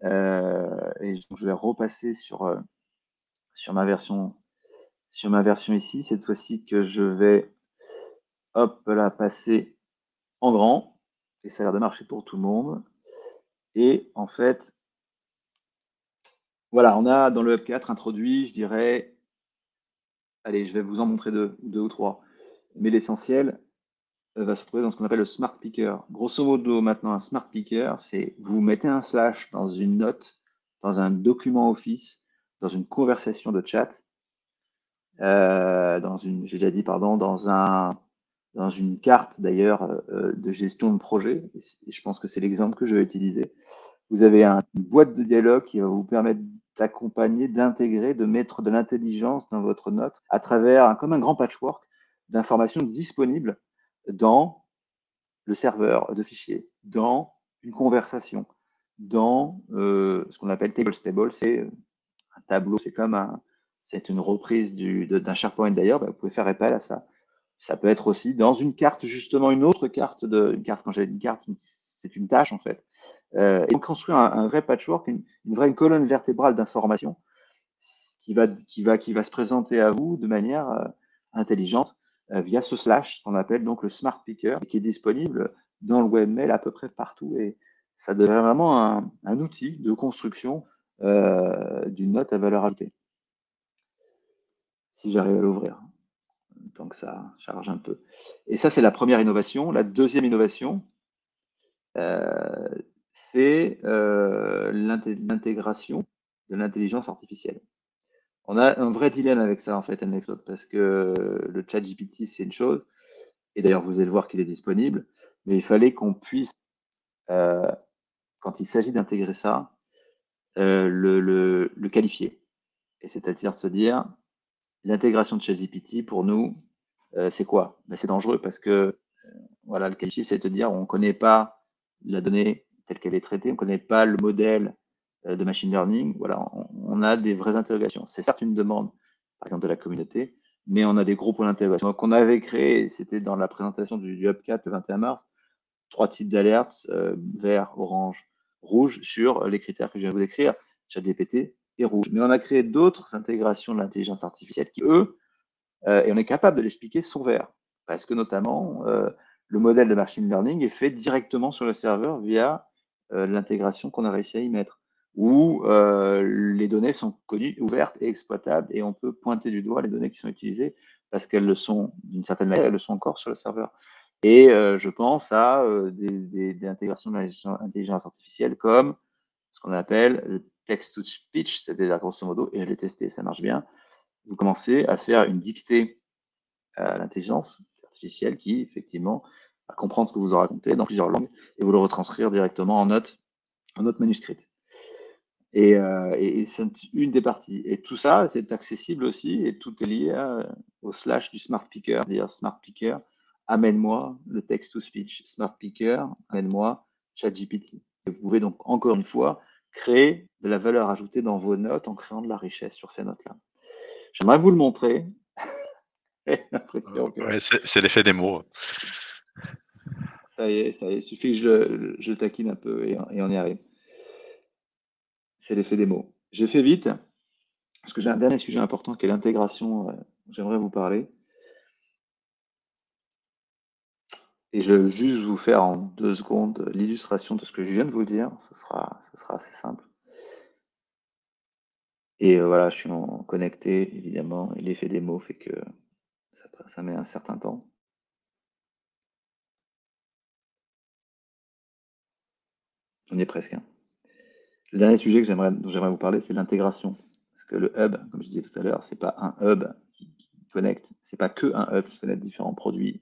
Et donc, je vais repasser sur ma version ici. Cette fois-ci que je vais, hop là, passer en grand. Et ça a l'air de marcher pour tout le monde. Et en fait, voilà, on a dans le Hub 4 introduit, je dirais, allez, je vais vous en montrer deux ou trois. Mais l'essentiel va se trouver dans ce qu'on appelle le Smart Picker. Grosso modo, maintenant, un Smart Picker, c'est vous mettez un slash dans une note, dans un document Office, dans une conversation de chat, j'ai déjà dit, pardon, dans une carte d'ailleurs de gestion de projet. Et je pense que c'est l'exemple que je vais utiliser. Vous avez une boîte de dialogue qui va vous permettre d'accompagner, d'intégrer, de mettre de l'intelligence dans votre note à travers comme un grand patchwork d'informations disponibles dans le serveur de fichiers, dans une conversation, dans ce qu'on appelle table stable, c'est un tableau, c'est une reprise d'un SharePoint d'ailleurs, vous pouvez faire appel à ça. Ça peut être aussi dans une carte, justement, une autre carte, quand j'ai une carte, c'est une tâche en fait. Et donc construire un vrai patchwork, une vraie colonne vertébrale d'informations qui va se présenter à vous de manière intelligente via ce slash qu'on appelle donc le Smart Picker, qui est disponible dans le webmail à peu près partout. Et ça devient vraiment un outil de construction d'une note à valeur ajoutée. Si j'arrive à l'ouvrir, tant que ça charge un peu. Et ça, c'est la première innovation. La deuxième innovation, c'est l'intégration de l'intelligence artificielle. On a un vrai dilemme avec ça, en fait, Anne-Claude, parce que le chat GPT, c'est une chose, et d'ailleurs, vous allez voir qu'il est disponible, mais il fallait qu'on puisse, quand il s'agit d'intégrer ça, le qualifier. Et c'est-à-dire de se dire, l'intégration de ChatGPT, pour nous, c'est quoi? Ben, c'est dangereux parce que, voilà, le qualifier, c'est de se dire, on ne connaît pas la donnée telle qu'elle est traitée, on ne connaît pas le modèle de machine learning. Voilà, on a des vraies interrogations. C'est certes une demande, par exemple, de la communauté, mais on a des gros points d'interrogation. Donc, on avait créé, c'était dans la présentation du Hub 4 le 21 mars, 3 types d'alertes, vert, orange, rouge, sur les critères que je viens de vous décrire, ChatGPT et rouge. Mais on a créé d'autres intégrations de l'intelligence artificielle qui, eux, et on est capable de l'expliquer, sont verts. Parce que notamment, le modèle de machine learning est fait directement sur le serveur via l'intégration qu'on a réussi à y mettre, où les données sont connues, ouvertes et exploitables, et on peut pointer du doigt les données qui sont utilisées parce qu'elles le sont, d'une certaine manière, elles le sont encore sur le serveur. Et je pense à des intégrations de l'intelligence artificielle comme ce qu'on appelle le text-to-speech, c'est-à-dire grosso modo, et je l'ai testé, ça marche bien. Vous commencez à faire une dictée à l'intelligence artificielle qui, effectivement, va comprendre ce que vous aurez raconté dans plusieurs langues et vous le retranscrire directement en note manuscrite. Et c'est une des parties. Et tout ça, c'est accessible aussi et tout est lié au slash du Smart Picker, c'est-à-dire Smart Picker, amène-moi le text-to-speech. Smart Picker, amène-moi ChatGPT. Vous pouvez donc, encore une fois, créer de la valeur ajoutée dans vos notes en créant de la richesse sur ces notes-là. J'aimerais vous le montrer. J'ai l'impression que Ouais, c'est l'effet des mots. ça y est, il suffit que je taquine un peu et on y arrive. C'est l'effet des mots. J'ai fait vite, parce que j'ai un dernier sujet important qui est l'intégration, j'aimerais vous parler. Et je vais juste vous faire en 2 secondes l'illustration de ce que je viens de vous dire. Ce sera assez simple. Et voilà, je suis connecté, évidemment, et l'effet des mots fait que ça met un certain temps. On y est presque. Hein. Le dernier sujet dont j'aimerais vous parler, c'est l'intégration. Parce que le hub, comme je disais tout à l'heure, c'est pas un hub qui connecte, c'est pas que un hub qui connecte différents produits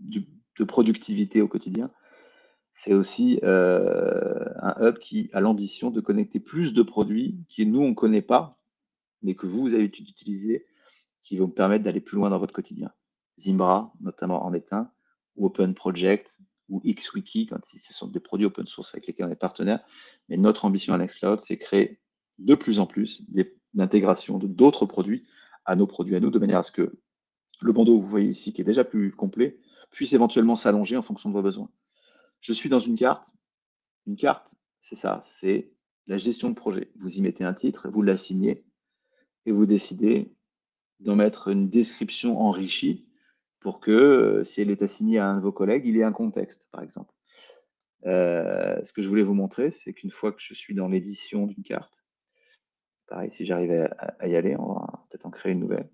de productivité au quotidien. C'est aussi un hub qui a l'ambition de connecter plus de produits qui nous on ne connaît pas, mais que vous avez utilisé, qui vont vous permettre d'aller plus loin dans votre quotidien. Zimbra, notamment en est un, ou Open Project, ou XWiki, quand ce sont des produits open source avec lesquels on est partenaire. Mais notre ambition à Nextcloud, c'est créer de plus en plus d'intégration de d'autres produits à nos produits à nous, de manière à ce que le bandeau que vous voyez ici, qui est déjà plus complet, puisse éventuellement s'allonger en fonction de vos besoins. Je suis dans une carte, c'est ça, c'est la gestion de projet. Vous y mettez un titre, vous l'assignez et vous décidez d'en mettre une description enrichie pour que, si elle est assignée à un de vos collègues, il ait un contexte, par exemple. Ce que je voulais vous montrer, c'est qu'une fois que je suis dans l'édition d'une carte, pareil, si j'arrive à y aller, on va peut-être en créer une nouvelle.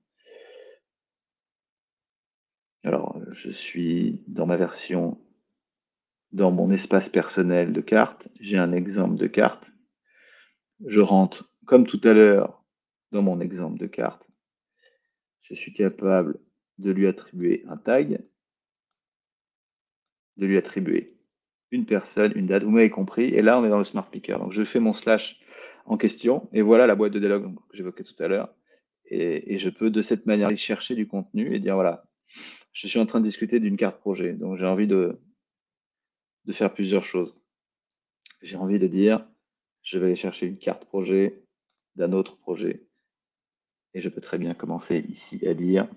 Alors, je suis dans ma version, dans mon espace personnel de carte. J'ai un exemple de carte. Je rentre, comme tout à l'heure, dans mon exemple de carte. Je suis capable de lui attribuer un tag, de lui attribuer une personne, une date. Vous m'avez compris. Et là, on est dans le Smart Picker. Donc, je fais mon slash en question. Et voilà la boîte de dialogue que j'évoquais tout à l'heure. Et je peux de cette manière y chercher du contenu et dire, voilà, je suis en train de discuter d'une carte projet. Donc, j'ai envie de faire plusieurs choses. J'ai envie de dire, je vais aller chercher une carte projet d'un autre projet. Et je peux très bien commencer ici à dire,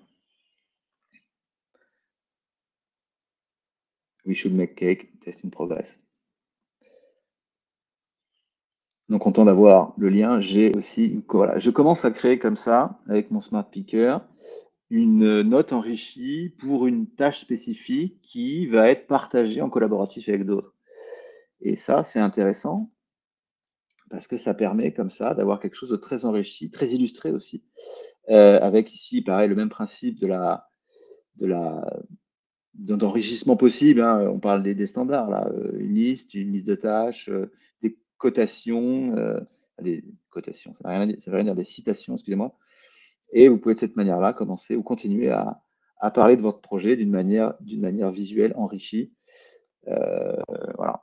we should make cake, test in progress. Donc, content d'avoir le lien. J'ai aussi, voilà, je commence à créer comme ça, avec mon Smart Picker, une note enrichie pour une tâche spécifique qui va être partagée en collaboratif avec d'autres. Et ça, c'est intéressant parce que ça permet comme ça d'avoir quelque chose de très enrichi, très illustré aussi. Avec ici, pareil, le même principe de la, d'enrichissement possible, hein. On parle des standards, là, une liste de tâches, des cotations, des cotations, ça veut rien dire, des citations, excusez-moi. Et vous pouvez de cette manière-là commencer ou continuer à parler de votre projet d'une manière visuelle, enrichie, voilà,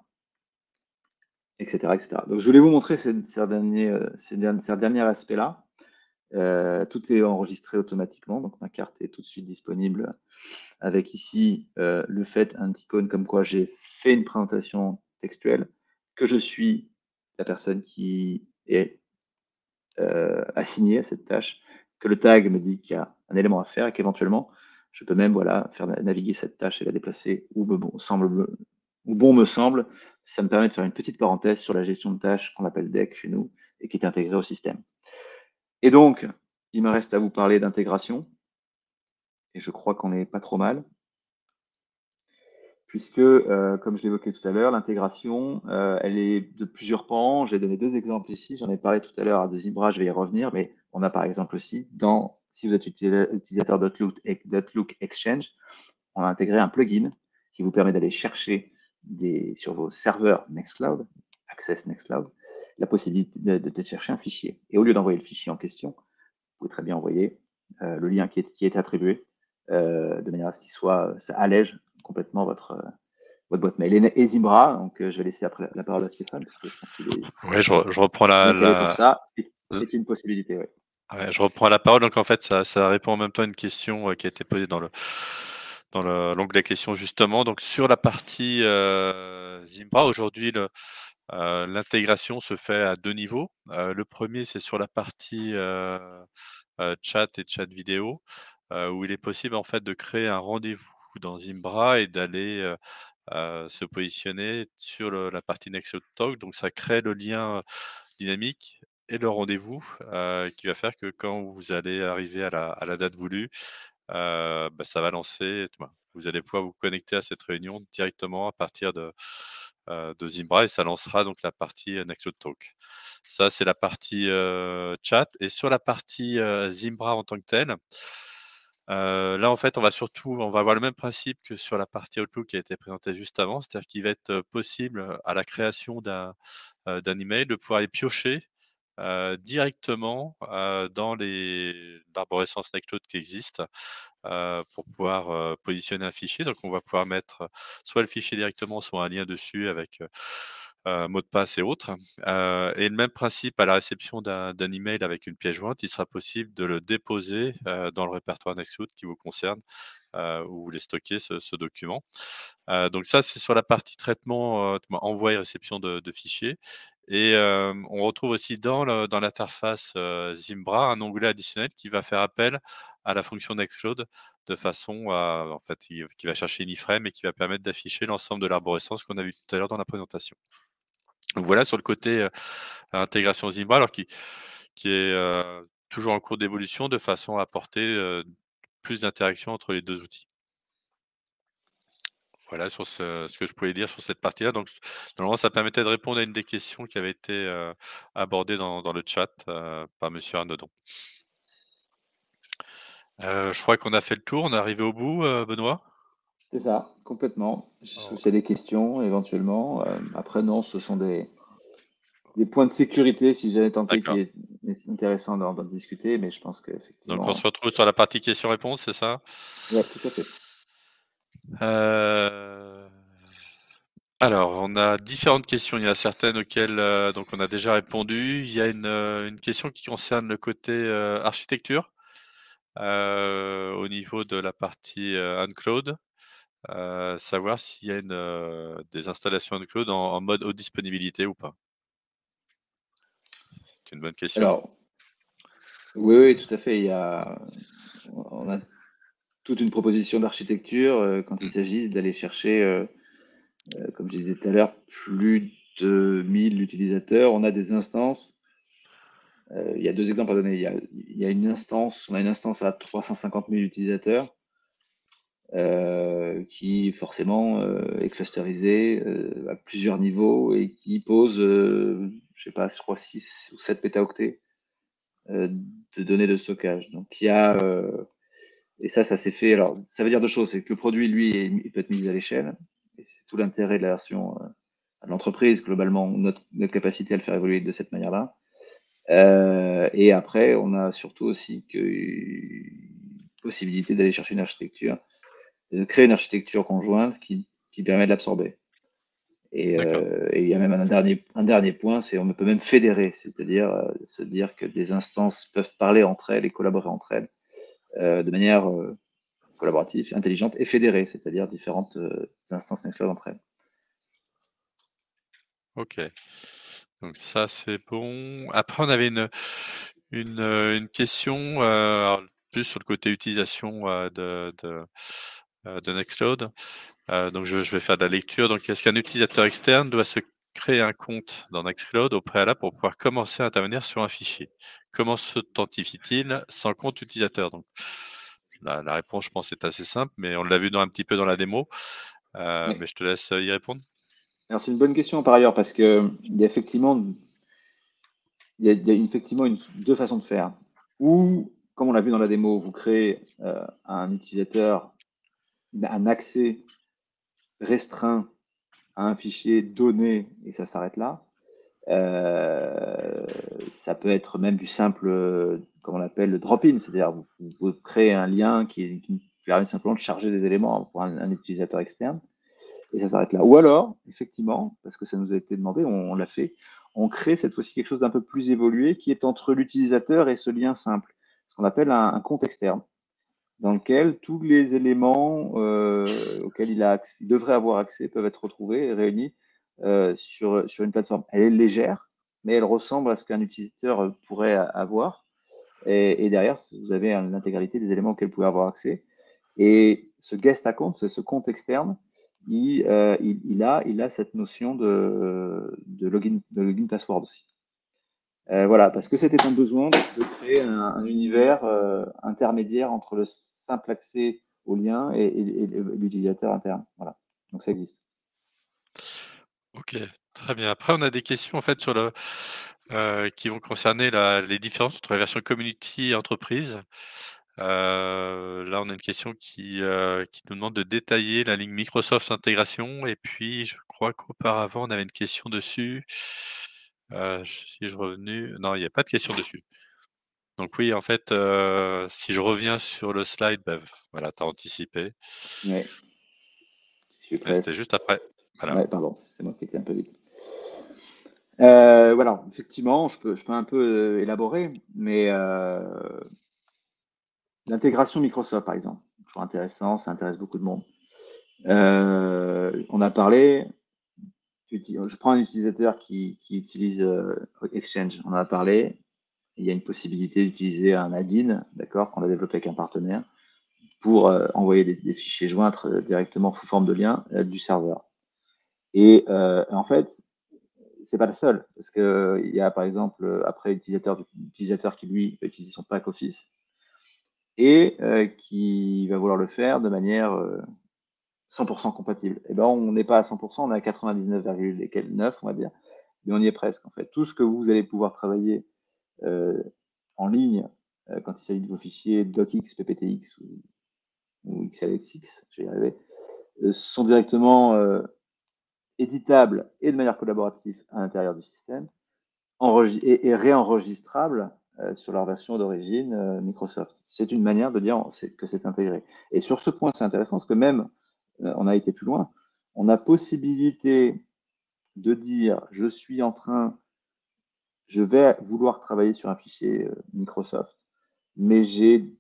etc., etc. Donc, je voulais vous montrer ces derniers aspects-là. Tout est enregistré automatiquement, donc ma carte est tout de suite disponible avec ici le fait, un icône comme quoi j'ai fait une présentation textuelle, que je suis la personne qui est assignée à cette tâche, que le tag me dit qu'il y a un élément à faire et qu'éventuellement, je peux même voilà, faire naviguer cette tâche et la déplacer où bon me semble. Ça me permet de faire une petite parenthèse sur la gestion de tâches qu'on appelle deck chez nous et qui est intégrée au système. Et donc, il me reste à vous parler d'intégration et je crois qu'on n'est pas trop mal. Puisque, comme je l'évoquais tout à l'heure, l'intégration, elle est de plusieurs pans. J'ai donné deux exemples ici. J'en ai parlé tout à l'heure de Zimbra, je vais y revenir, mais on a par exemple aussi, si vous êtes utilisateur d'Outlook Exchange, on a intégré un plugin qui vous permet d'aller chercher sur vos serveurs Nextcloud, Access Nextcloud, la possibilité de chercher un fichier. Et au lieu d'envoyer le fichier en question, vous pouvez très bien envoyer le lien qui est attribué de manière à ce qu'il soit, ça allège complètement votre boîte mail. Et Zimbra, donc je vais laisser après la parole à Stéphane, parce que je pense qu'il est Ouais, je reprends bien calé pour ça, est une possibilité, oui. ouais, je reprends la parole. Donc en fait, ça répond en même temps à une question, qui a été posée dans l'onglet questions justement. Donc sur la partie, Zimbra, aujourd'hui l'intégration se fait à 2 niveaux. Le premier, c'est sur la partie, chat et chat vidéo, où il est possible en fait de créer un rendez-vous dans Zimbra et d'aller, se positionner sur la partie Next Talk. Donc ça crée le lien dynamique et le rendez-vous, qui va faire que quand vous allez arriver à la date voulue, ça va lancer, vous allez pouvoir vous connecter à cette réunion directement à partir de Zimbra et ça lancera donc la partie, Next Talk. Ça, c'est la partie, chat et sur la partie, Zimbra en tant que telle, là, en fait, on va avoir le même principe que sur la partie Outlook qui a été présentée juste avant. C'est-à-dire qu'il va être, possible, à la création d'un email de pouvoir aller piocher, directement, dans l'arborescence Nextcloud qui existe, pour pouvoir, positionner un fichier. Donc on va pouvoir mettre, soit le fichier directement, soit un lien dessus avec, mot de passe et autres. Et le même principe à la réception d'un email avec une pièce jointe, il sera possible de le déposer, dans le répertoire Nextcloud qui vous concerne, où vous voulez stocker ce document. Donc ça, c'est sur la partie traitement, envoi et réception de fichiers et on retrouve aussi dans l'interface, Zimbra, un onglet additionnel qui va faire appel à la fonction Nextcloud de façon à en fait, qui va chercher une iframe et qui va permettre d'afficher l'ensemble de l'arborescence qu'on a vu tout à l'heure dans la présentation. Donc voilà sur le côté, intégration Zimbra, alors qui est, toujours en cours d'évolution de façon à apporter, plus d'interaction entre les 2 outils. Voilà sur ce que je pouvais dire sur cette partie-là. Donc normalement, ça permettait de répondre à une des questions qui avait été, abordée dans le chat, par monsieur Arnaudon. Je crois qu'on a fait le tour, on est arrivé au bout, Benoît? C'est ça, complètement. Alors S'il y a des questions, éventuellement. Après, non, ce sont des points de sécurité, si j'avais tenté, qui d'accord. est intéressant d'en discuter, mais je pense Donc on se qu'effectivement, retrouve sur la partie questions-réponses, c'est ça? ouais, tout à fait. Heu, alors on a différentes questions. Il y en a certaines auxquelles, donc on a déjà répondu. Il y a une question qui concerne le côté, architecture, au niveau de la partie, uncloud. Savoir s'il y a des installations uncloud en mode haute disponibilité ou pas? C'est une bonne question. Alors, oui, oui, tout à fait. On a toute une proposition d'architecture quand il Mmh. s'agit d'aller chercher, comme je disais tout à l'heure, plus de 1000 utilisateurs. On a des instances. Il y a deux exemples à donner. Il y a une instance, on a une instance à 350 000 utilisateurs qui forcément est clusterisée à plusieurs niveaux et qui pose, je sais pas, je crois 6 ou 7 pétaoctets de données de stockage. Donc il y a et ça s'est fait. Alors ça veut dire deux choses, c'est que le produit lui il peut être mis à l'échelle et c'est tout l'intérêt de la version de l'entreprise globalement, notre capacité à le faire évoluer de cette manière-là. Et après, on a surtout aussi une possibilité d'aller chercher une architecture, de créer une architecture conjointe qui permet de l'absorber. D'accord. Et il y a même un dernier point, c'est on peut même fédérer, c'est-à-dire se dire que des instances peuvent parler entre elles et collaborer entre elles de manière collaborative, intelligente et fédérée, c'est-à-dire différentes instances Nextcloud entre elles. OK. Donc ça, c'est bon. Après, on avait une question, alors plus sur le côté utilisation, de Nextcloud. Donc je vais faire de la lecture. Donc est-ce qu'un utilisateur externe doit se créer un compte dans Nextcloud au préalable pour pouvoir commencer à intervenir sur un fichier? Comment s'authentifie-t-il sans compte utilisateur? Donc la réponse, je pense, est assez simple, mais on l'a vu un petit peu dans la démo, Oui. mais je te laisse, y répondre. Alors c'est une bonne question par ailleurs parce que il y a effectivement il y a effectivement deux façons de faire. Ou, comme on l'a vu dans la démo, vous créez à un utilisateur un accès restreint à un fichier donné et ça s'arrête là. Ça peut être même du simple, comme on l'appelle, le drop-in, c'est-à-dire vous créez un lien qui permet simplement de charger des éléments pour un utilisateur externe et ça s'arrête là. Ou alors, effectivement, parce que ça nous a été demandé, on l'a fait, on crée cette fois-ci quelque chose d'un peu plus évolué qui est entre l'utilisateur et ce lien simple, ce qu'on appelle un compte externe, dans lequel tous les éléments auxquels il devrait avoir accès peuvent être retrouvés et réunis sur une plateforme. Elle est légère, mais elle ressemble à ce qu'un utilisateur pourrait avoir. Et derrière, vous avez l'intégralité des éléments auxquels vous pouvez avoir accès. Et ce guest account, ce compte externe, il a cette notion de login password aussi. Voilà, parce que c'était un besoin de créer un univers intermédiaire entre le simple accès au lien et l'utilisateur interne. Voilà, donc ça existe. OK, très bien. Après, on a des questions en fait qui vont concerner les différences entre la version community et entreprise. Là, on a une question qui nous demande de détailler la ligne Microsoft intégration et puis je crois qu'auparavant, on avait une question dessus. Si je revenu non, il y a pas de question dessus. Donc oui, en fait, si je reviens sur le slide, bah, voilà, tu as anticipé. Ouais, je suis Mais prêt. c'était juste après. Voilà. Ouais, pardon, c'est moi qui étais un peu vite. Voilà, effectivement, je peux un peu élaborer, mais l'intégration Microsoft, par exemple, toujours intéressant, ça intéresse beaucoup de monde. On a parlé, je prends un utilisateur qui utilise Exchange, on en a parlé. Il y a une possibilité d'utiliser un add-in, d'accord, qu'on a développé avec un partenaire, pour envoyer des fichiers joints directement sous forme de lien du serveur. Et en fait, c'est pas le seul, parce qu'il y a par exemple, après, l'utilisateur qui lui va utiliser son pack Office et qui va vouloir le faire de manière 100% compatible. Et ben, on n'est pas à 100%, on est à 99,9, on va dire, mais on y est presque en fait. Tout ce que vous allez pouvoir travailler en ligne quand il s'agit de vos fichiers docx, pptx ou xlsx, je vais y arriver, sont directement éditables et de manière collaborative à l'intérieur du système et réenregistrables sur leur version d'origine Microsoft. C'est une manière de dire que c'est intégré. Et sur ce point, c'est intéressant parce que même, on a été plus loin, on a possibilité de dire je vais vouloir travailler sur un fichier Microsoft, mais j'ai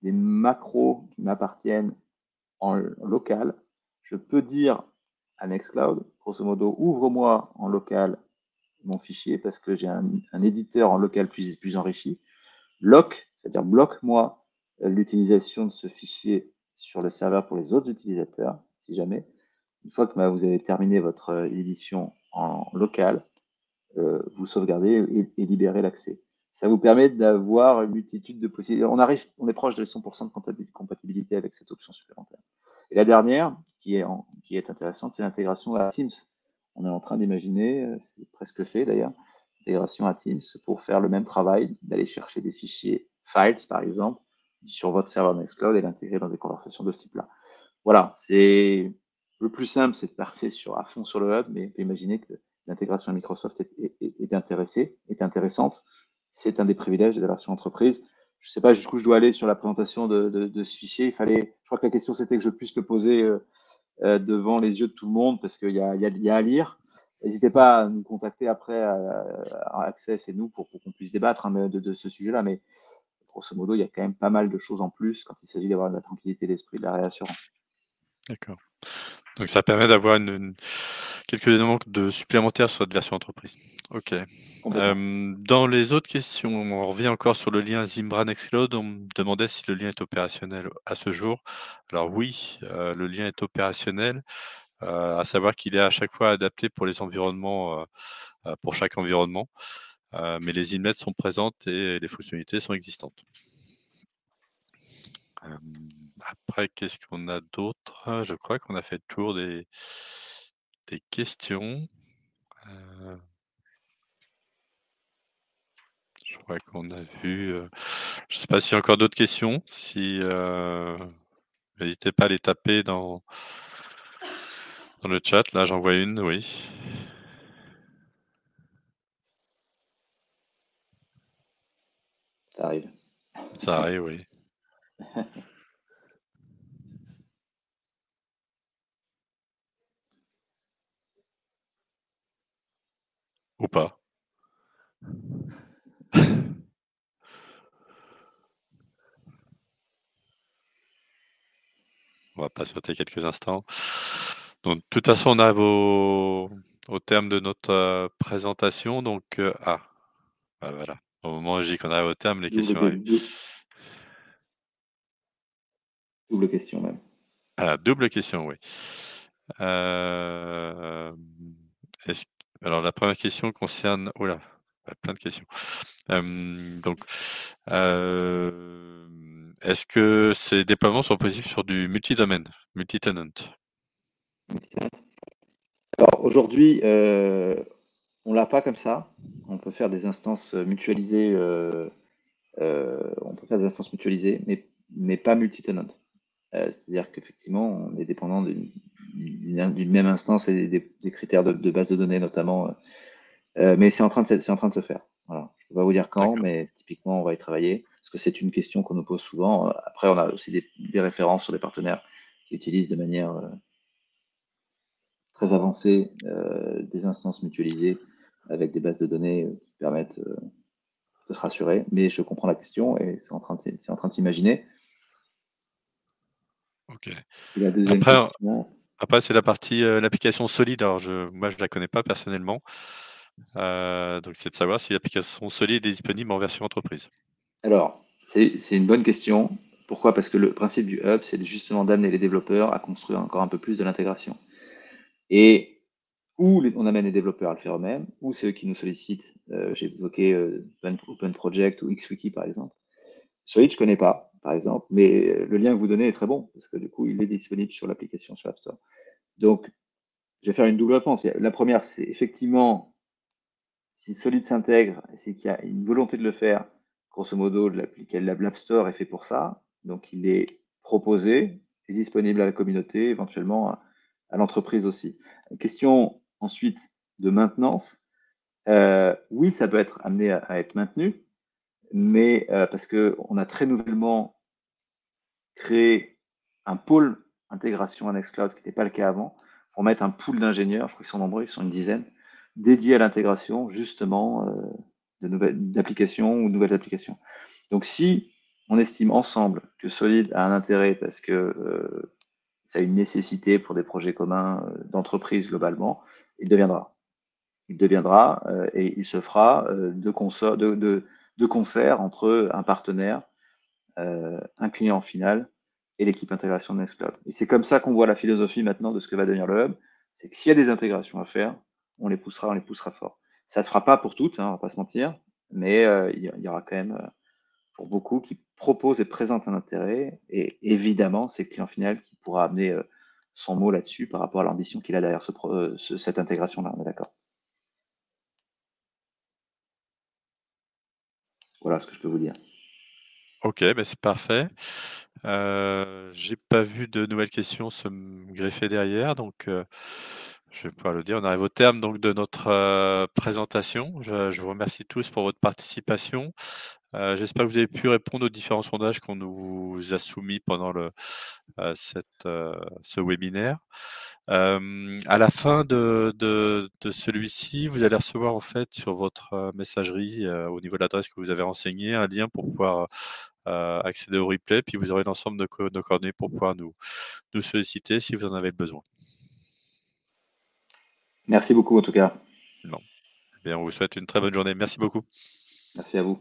des macros qui m'appartiennent en local. Je peux dire à Nextcloud, grosso modo, ouvre-moi en local mon fichier parce que j'ai un éditeur en local plus enrichi. Lock, c'est-à-dire bloque-moi l'utilisation de ce fichier sur le serveur pour les autres utilisateurs, si jamais. Une fois que vous avez terminé votre édition en local, vous sauvegardez et libérez l'accès. Ça vous permet d'avoir une multitude de possibilités. On est proche de 100% de compatibilité avec cette option supplémentaire. Et la dernière, qui est intéressante, c'est l'intégration à Teams. On est en train d'imaginer, c'est presque fait d'ailleurs, l'intégration à Teams pour faire le même travail, d'aller chercher des fichiers files, par exemple, sur votre serveur Nextcloud et l'intégrer dans des conversations de ce type-là. Voilà, c'est le plus simple, c'est de partir à fond sur le hub, mais on peut imaginer que l'intégration à Microsoft est intéressante. C'est un des privilèges de la version entreprise. Je ne sais pas jusqu'où je dois aller sur la présentation de ce fichier. Je crois que la question c'était que je puisse le poser devant les yeux de tout le monde parce qu'il y a à lire. N'hésitez pas à nous contacter après à Access et nous pour qu'on puisse débattre de ce sujet-là. Mais grosso modo, il y a quand même pas mal de choses en plus quand il s'agit d'avoir de la tranquillité d'esprit, de la réassurance. D'accord. Donc ça permet d'avoir quelques éléments supplémentaires sur cette version entreprise. Ok. Dans les autres questions, on revient encore sur le lien Zimbra Nextcloud. On me demandait si le lien est opérationnel à ce jour. Alors oui, le lien est opérationnel, à savoir qu'il est à chaque fois adapté pour les environnements, pour chaque environnement. Mais les inlets sont présentes et les fonctionnalités sont existantes. Après, qu'est-ce qu'on a d'autre? Je crois qu'on a fait le tour des questions. Je crois qu'on a vu, je ne sais pas s'il y a encore d'autres questions. Si, n'hésitez pas à les taper dans le chat. Là, j'en vois une, oui. Ça arrive. Ça arrive, oui. Ou pas. On va patienter quelques instants. Donc, de toute façon, on arrive au terme de notre présentation. Donc, bah, voilà. Au moment où je dis qu'on arrive au terme, les questions arrivent. Double question même. Ah, double question, oui. Alors, la première question concerne... Oh là, plein de questions. Donc, est-ce que ces déploiements sont possibles sur du multi-domaine, multi-tenant? Alors aujourd'hui, on l'a pas comme ça. On peut faire des instances mutualisées. On peut faire des instances mutualisées, mais pas multi-tenant. C'est-à-dire qu'effectivement, on est dépendant d'une même instance et des critères de base de données notamment. Mais c'est en train de se faire. Voilà. Je ne peux pas vous dire quand, mais typiquement, on va y travailler parce que c'est une question qu'on nous pose souvent. Après, on a aussi des références sur des partenaires qui utilisent de manière très avancée des instances mutualisées avec des bases de données qui permettent de se rassurer. Mais je comprends la question et c'est en train de s'imaginer. Ok. Et la deuxième question. Après, c'est la partie l'application solide. Alors, moi, je ne la connais pas personnellement. Donc, c'est de savoir si l'application solide est disponible en version entreprise. Alors, c'est une bonne question. Pourquoi? Parce que le principe du hub, c'est justement d'amener les développeurs à construire encore un peu plus de l'intégration. Et ou on amène les développeurs à le faire eux-mêmes, ou c'est eux qui nous sollicitent. J'ai évoqué Open Project ou XWiki par exemple. Solid, je connais pas, par exemple, mais le lien que vous donnez est très bon, parce que du coup, il est disponible sur l'application sur App Store. Donc, je vais faire une double réponse. La première, c'est effectivement, si Solid s'intègre, c'est qu'il y a une volonté de le faire, grosso modo, l'App Store est fait pour ça. Donc, il est proposé et disponible à la communauté, éventuellement à l'entreprise aussi. Question ensuite de maintenance. Oui, ça peut être amené à être maintenu, mais parce qu'on a très nouvellement créé un pôle intégration à Nextcloud, qui n'était pas le cas avant, pour mettre un pool d'ingénieurs, je crois qu'ils sont nombreux, ils sont une dizaine, dédiés à l'intégration justement d'applications ou de nouvelles applications. Donc si on estime ensemble que Solid a un intérêt parce que ça a une nécessité pour des projets communs d'entreprise globalement, il deviendra. Il deviendra et il se fera de concert entre un partenaire, un client final et l'équipe intégration de Nextcloud. Et c'est comme ça qu'on voit la philosophie maintenant de ce que va devenir le hub. C'est que s'il y a des intégrations à faire, on les poussera fort. Ça ne se fera pas pour toutes, hein, on va pas se mentir, mais il y aura quand même pour beaucoup qui proposent et présentent un intérêt. Et évidemment, c'est le client final qui pourra amener son mot là-dessus par rapport à l'ambition qu'il a derrière cette intégration-là. On est d'accord. Voilà ce que je peux vous dire. Ok, ben c'est parfait. J'ai pas vu de nouvelles questions se greffer derrière, donc je vais pouvoir le dire. On arrive au terme donc de notre présentation. Je vous remercie tous pour votre participation. J'espère que vous avez pu répondre aux différents sondages qu'on nous a soumis pendant ce webinaire. À la fin de celui-ci, vous allez recevoir en fait sur votre messagerie, au niveau de l'adresse que vous avez renseignée, un lien pour pouvoir accéder au replay, puis vous aurez l'ensemble de nos coordonnées pour pouvoir nous solliciter si vous en avez besoin. Merci beaucoup en tout cas. Non. Eh bien, on vous souhaite une très bonne journée. Merci beaucoup. Merci à vous.